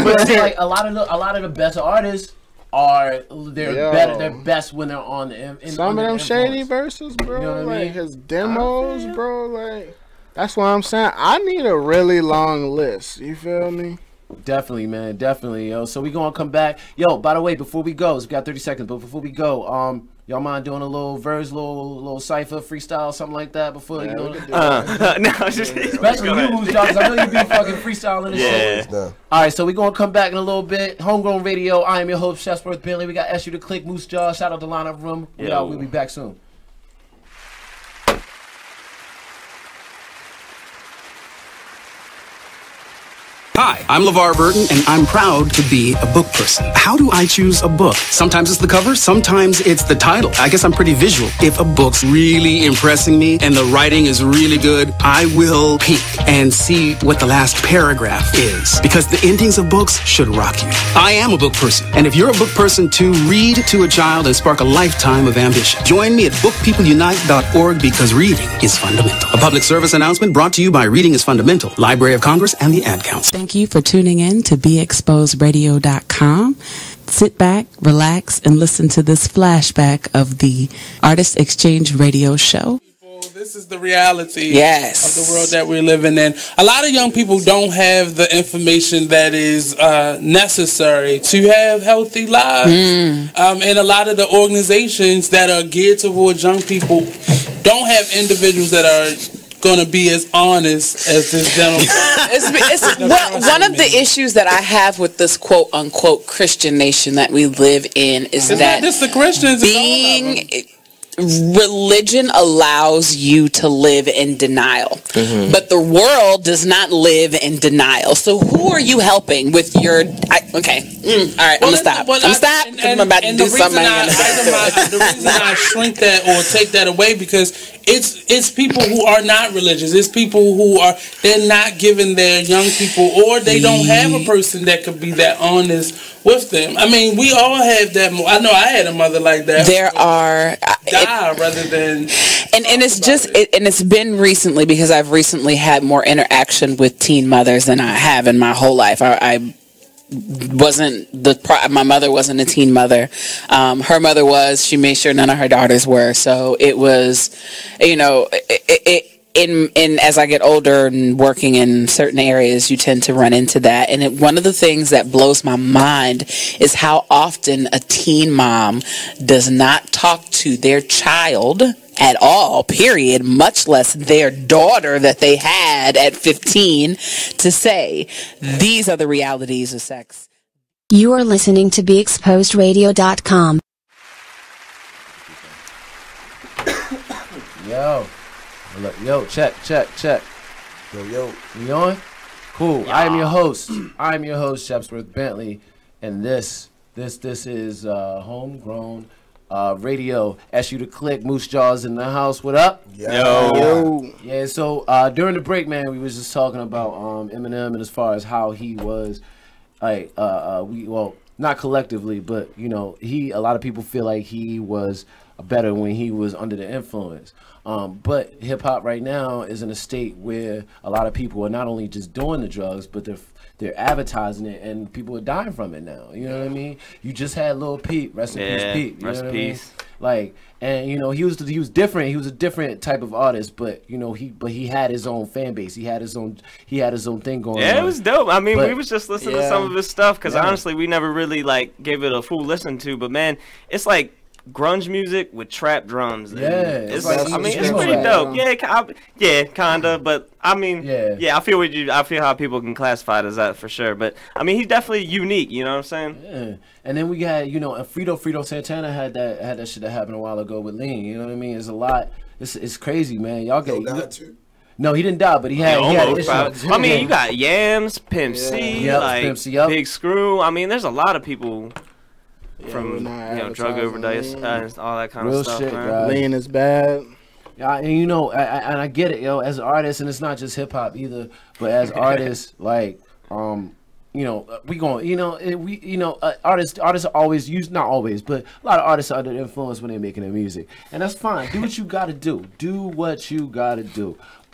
But see, like, a lot of the best artists... they're best when they're on the some of them shady verses, bro. You know what I mean? His demos, bro. Like that's what I'm saying. I need a really long list. You feel me? Definitely, man. Definitely, yo. So we gonna come back, yo. By the way, before we go, we got 30 seconds. But before we go, y'all mind doing a little verse, little cipher, freestyle, something like that before you know? No, just especially you, Moosejaw, because I know you be fucking freestyling this shit. All right, so we gonna come back in a little bit. Homegrown Radio. I am your host, Shepsworth Bentley. We got SU the Clique, Moosejaw. Shout out to Line Up Room. We'll be back soon. Hi, I'm LeVar Burton, and I'm proud to be a book person. How do I choose a book? Sometimes it's the cover, sometimes it's the title. I guess I'm pretty visual. If a book's really impressing me and the writing is really good, I will peek and see what the last paragraph is. Because the endings of books should rock you. I am a book person, and if you're a book person too, read to a child and spark a lifetime of ambition. Join me at bookpeopleunite.org because reading is fundamental. A public service announcement brought to you by Reading is Fundamental, Library of Congress, and the Ad Council. Thank you for tuning in to BeExposedRadio.com. Sit back, relax, and listen to this flashback of the Artist Exchange Radio Show. This is the reality of the world that we're living in. A lot of young people don't have the information that is necessary to have healthy lives. And a lot of the organizations that are geared towards young people don't have individuals that are going to be as honest as this gentleman. One of the issues that I have with this quote unquote Christian nation that we live in is that just the Christians, being religion allows you to live in denial, but the world does not live in denial. So who are you helping with your? All right, I'm gonna stop. I'm about to do something. The reason I shrink that or take that away because it's people who are not religious. It's people who they're not giving their young people, or they don't have a person that could be that honest with them. I mean, we all have that. I know I had a mother like that. There are rather than and it's just and it's been recently because I've recently had more interaction with teen mothers than I have in my whole life. I my mother wasn't a teen mother. Her mother was. She made sure none of her daughters were. So it was, you know, in as I get older and working in certain areas, you tend to run into that. And one of the things that blows my mind is how often a teen mom does not talk to their child at all, period, much less their daughter that they had at 15 to say, these are the realities of sex. You are listening to BeExposedRadio.com. Yo, check. Yo. We on? Cool. Yeah. I am your host, Shepsworth Bentley, and this is Homegrown Radio. Ask you to click. Moosejaw's in the house. What up? Yo. Yeah. So during the break, man, we was just talking about Eminem and as far as how he was, like, not collectively, but you know, a lot of people feel like he was better when he was under the influence. But hip hop right now is in a state where a lot of people are not only just doing the drugs, but they're advertising it, and people are dying from it now. You know what I mean? You just had Lil Peep, rest in peace, Peep. You rest know in peace. I mean? Like, and you know, he was different. He was a different type of artist, but you know, he had his own fan base. He had his own thing going on. Yeah, it was dope. I mean, we was just listening to some of his stuff because honestly, we never really like gave it a full listen to. But man, it's like grunge music with trap drums. It's like, I mean, it's pretty dope. Yeah, kinda. But I mean, I feel I feel how people can classify it as that for sure. But I mean, he's definitely unique. You know what I'm saying? Yeah. And then we got, you know, Frito Santana had that shit that happened a while ago with Lean. You know what I mean? It's a lot. It's crazy, man. Y'all get. No, he didn't die, but he had issues. I mean, you got Yams, Pimp C, Big Screw. I mean, there's a lot of people. From drug overdose, all that kind of stuff. Shit, man. Lean is bad. Yeah, and you know, I get it, yo. As artists, and it's not just hip hop either, but as artists, like, you know, artists are always not always, but a lot of artists are under influence when they're making their music, and that's fine. Do what you gotta do.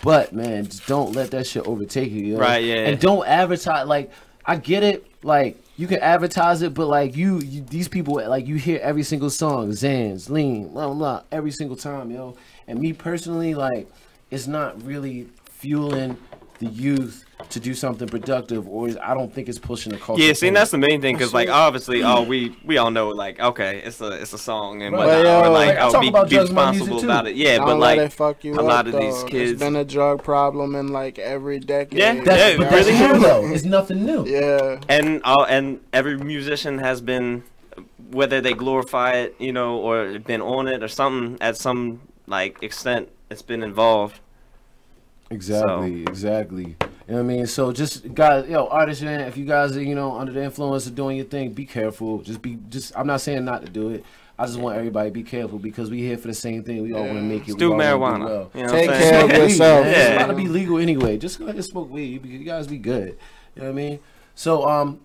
But man, just don't let that shit overtake you, yo. Right? Yeah. And don't advertise. Like, I get it, like. You can advertise it, but like these people, like, you hear every single song, Zans, Lean, blah, blah, every single time, yo. And me personally, like, it's not really fueling the youth to do something productive, or I don't think it's pushing the culture. Yeah, see, and that's the main thing, because like obviously, we all know, like, okay, it's a song and whatnot, or like, be responsible about it. Yeah, but like a lot of these kids, it's been a drug problem in like every decade. Yeah, but really though. It's nothing new. Yeah, and every musician has been, whether they glorify it, you know, or been on it or something at some like extent, it's been involved. Exactly. You know what I mean? So just guys, artists, man, if you guys are, you know, under the influence of doing your thing, be careful. I'm not saying not to do it. I just want everybody to be careful because we here for the same thing. We all want to make it. Do marijuana. You know, take care of yourself. It's about to be legal anyway. Just go ahead and smoke weed. You guys be good. You know what I mean? So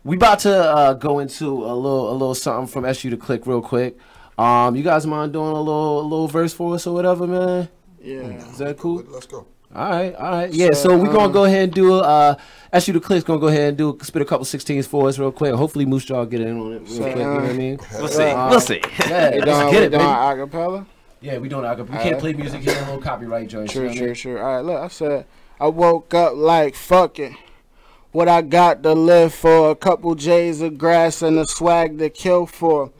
we about to go into a little something from SU to Clique real quick. You guys mind doing a little verse for us or whatever, man? Yeah. Is that cool? Let's go. All right. Yeah, so we're going to go ahead and do SU to Clique's going to go ahead and spit a couple 16s for us real quick. Hopefully Moosejaw get in on it real quick, you know what I mean? We'll see. Yeah, let's get it, baby. Acapella? Yeah, we doing acapella. We can't play music here, a little copyright joint. Sure. All right, look, I said, I woke up like, fuck it. What I got to live for, a couple J's of grass and a swag to kill for.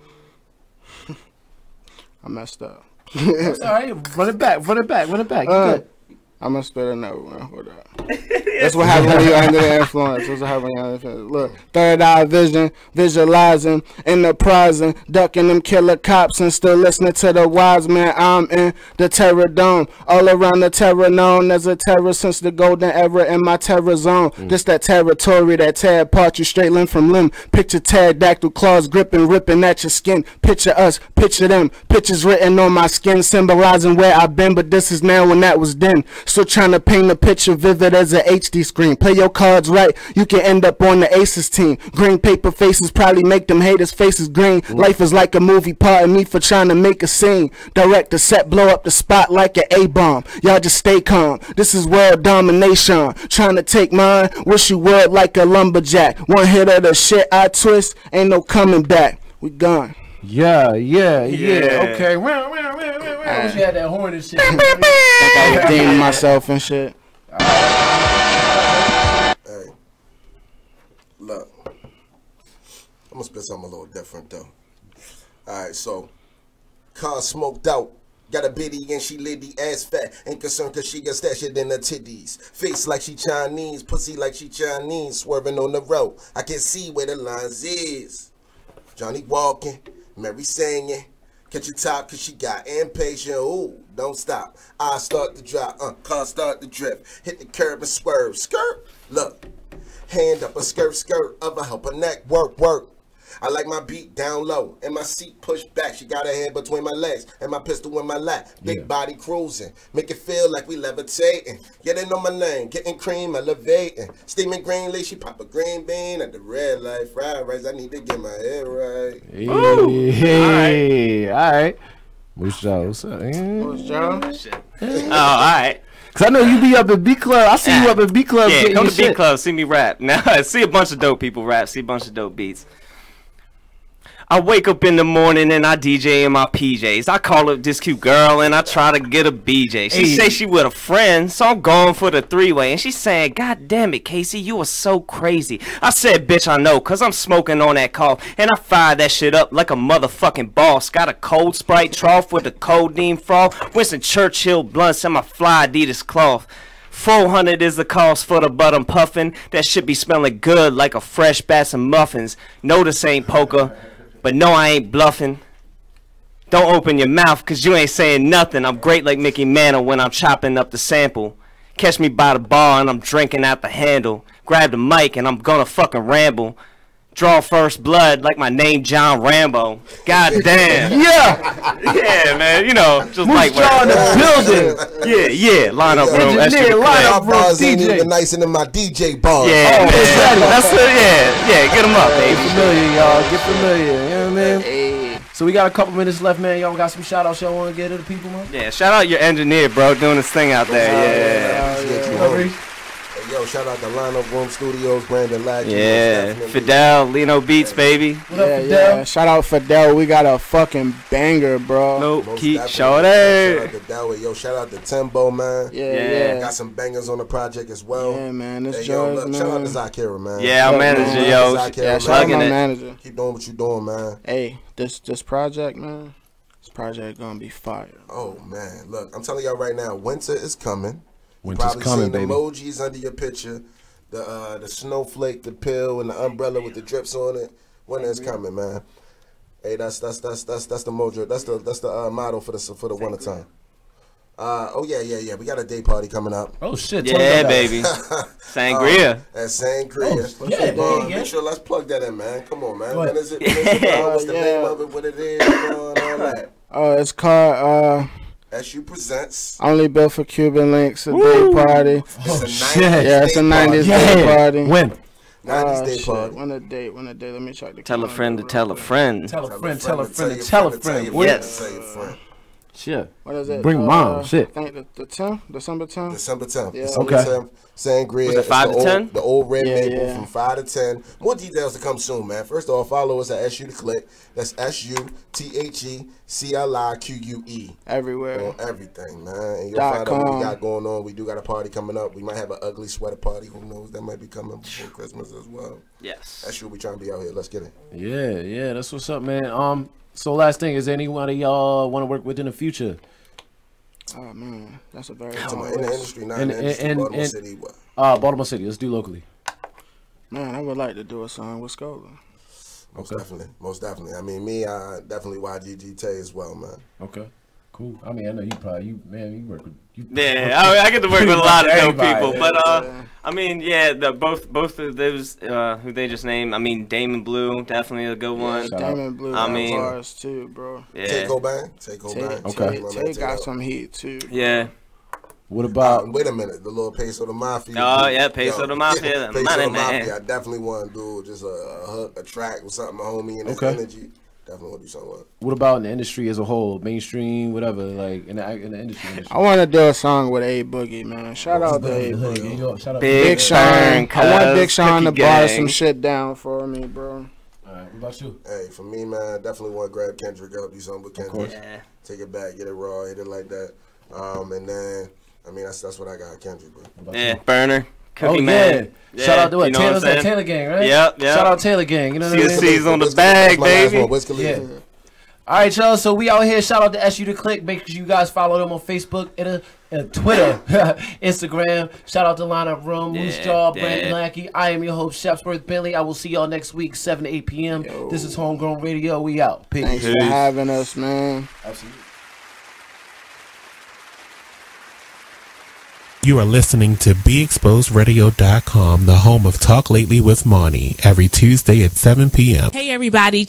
I messed up. That's all right. Run it back. You good. I'm gonna spit another one. Hold up. That's what happens when you're under the influence. That's what happens when you're under the influence. Look, third eye vision, visualizing, enterprising, ducking them killer cops and still listening to the wise man. I'm in the terror dome, all around the terror known as a terror since the golden era in my terror zone. This that territory that tear apart you straight limb from limb. Picture pterodactyl claws gripping, ripping at your skin. Picture us, picture them. Pictures written on my skin symbolizing where I've been, but this is now when that was then. So trying to paint a picture vivid as an HD screen. Play your cards right, you can end up on the Aces team. Green paper faces probably make them haters' faces green. Life is like a movie, pardon me for trying to make a scene. Direct the set, blow up the spot like an A-bomb. Y'all just stay calm, this is world domination. Trying to take mine, wish you would like a lumberjack. One hit of the shit I twist, ain't no coming back. We gone. Yeah. Okay. I wish you had that horn and shit. I was redeeming myself and shit. Hey, look, I'm gonna spit something a little different though. Alright, so car smoked out. Got a biddy and she litty ass fat. Ain't concerned cause she got stashed in her titties. Face like she Chinese, pussy like she Chinese. Swerving on the road, I can see where the lines is. Johnny walking, Mary singing. Catch your top cause she got impatient. Ooh, don't stop. I start to drop, car start to drift. Hit the curb and swerve, skirt. Look, hand up a skirt, other help her neck, work. I like my beat down low and my seat pushed back. She got her head between my legs and my pistol in my lap. Big body cruising, make it feel like we levitating. Getting on my name, getting cream, elevating. Steaming green leaf, she pop a green bean at the red light. Fried rice, I need to get my head right. Hey, all right. Moosejaw, what's up? Moosejaw? Oh, all right. Cause I know you be up at B Club. I see you up at B Club. Yeah, come to B Club, see me rap. Now I see a bunch of dope people rap, see a bunch of dope beats. I wake up in the morning and I DJ in my PJs. I call up this cute girl and I try to get a BJ. She say she with a friend, so I'm going for the three-way. And she saying, God damn it, Casey, you are so crazy. I said, bitch, I know, cause I'm smoking on that cough. And I fired that shit up like a motherfucking boss. Got a cold Sprite trough with a codeine froth. Winston Churchill blunts and my fly Adidas cloth. 400 is the cost for the butt I'm puffin'. That shit be smelling good like a fresh batch of muffins. No, this ain't poker. But no, I ain't bluffing. Don't open your mouth, cause you ain't saying nothing. I'm great like Mickey Mantle when I'm chopping up the sample. Catch me by the bar and I'm drinking out the handle. Grab the mic and I'm gonna fucking ramble. Draw first blood like my name John Rambo. God damn. Yeah, man. You know, just like Moosejaw in the building. Yeah. Line up, bro. Engineer, line up, bro. Bars ain't even nicer than my DJ bars. Yeah, that's it. Yeah. Get them up, baby. Get familiar, y'all. Get familiar. You know what I mean? Hey. So we got a couple minutes left, man. Y'all got some shout outs y'all want to get to the people, man? Yeah, shout out your engineer, bro, doing this thing out there. Yo, shout out to Line Room Studios, Brandon Lack. Yeah, Fidel, Lino Beats, baby. What up, Fidel? Yeah. Shout out Fidel. We got a fucking banger, bro. Nope, keep shout out to Delaware. Yo, shout out to Timbo, man. Yeah. Got some bangers on the project as well. Yeah, man. This shout out to Zakira, man. Yeah, our manager, yo. Yeah, shout out my manager. Keep doing what you doing, man. Hey, this project, man. This project gonna be fire. Oh man, look, I'm telling y'all right now, winter is coming. Winter's coming, baby. Emojis under your picture, the snowflake, the pill, and the umbrella with the drips on it. Winter is coming, man. Hey, that's the mojo. That's the motto for the winter time. Oh yeah. We got a day party coming up. Oh shit. Yeah, baby. Sangria. At Sangria. Make sure let's plug that in, man. Come on, man. When is it? What's the name of it? What it is? And all that. It's called SU Presents. Only built for Cuban links. A day party. It's a 90s day party. When? 90s day party. When a date? Let me check the Tell a friend to tell a friend. Tell a friend to tell a friend. Yes. Shit. What is it? Bring mom. Shit. I think the 10th? December 10th? December 10th. Yeah. December 10th. Sangria. Was it 5 to 10? The old red maple from 5 to 10. More details to come soon, man. First of all, follow us at SU the Clique. That's SUTHECLIQUE. Everywhere. On everything, man. And you'll find out what we got going on. We do got a party coming up. We might have an ugly sweater party. Who knows? That might be coming before Christmas as well. Yes. SU, we trying to be out here. Let's get it. Yeah. That's what's up, man. So last thing, is anyone of y'all want to work with in the future? Oh man, that's a very in the industry, not in the industry. Baltimore City, what? Baltimore City. Let's do locally. Man, I would like to do a song with Scola. Most definitely. I mean, me, definitely YGG Tay as well, man. Okay, cool. I mean, I know you probably you work with you. Yeah, I get to work with a lot of dope people, but I mean, both of those who they just named. I mean, Damon Blue, definitely a good one. Damon Blue, I mean, bars too, bro. Yeah. Take Cobain. Okay. Tay got some heat too. Yeah. What about? Wait a minute, the little Peso the Mafia. Oh yeah, Peso the Mafia. Peso money, the man. Mafia. I definitely want to do just a hook, a track with something, homie, and his energy. Definitely want to do something with it. What about in the industry as a whole, mainstream, whatever, like in the industry? I want to do a song with A Boogie, man. Shout out to A Boogie. Shout out Big Sean. I want Big Sean to bar some shit down for me, bro. Alright, what about you? Hey, for me, man, I definitely want to grab Kendrick out, do something with Kendrick. Yeah. Take it back, get it raw, hit it like that. And then, I mean, that's what I got, Kendrick, bro. Yeah, Burner. Cookie oh, Man. Yeah. Shout out to what? You know Taylor's what I'm that Taylor Gang, right? Yep. Shout out Taylor Gang. You know what I mean? CSC's on the bag, baby. Yeah. All right, y'all. So we out here. Shout out to SU the Clique. Make sure you guys follow them on Facebook and Twitter, Instagram. Shout out to Lineup Room, Moosejaw, Brandon Lackey. I am your host, Shepsworth Bentley. I will see y'all next week, 7 to 8 p.m. This is Homegrown Radio. We out. Peace. Thanks for having us, man. Absolutely. You are listening to BeExposedRadio.com, the home of Talk Lately with Monty, every Tuesday at 7 p.m. Hey, everybody.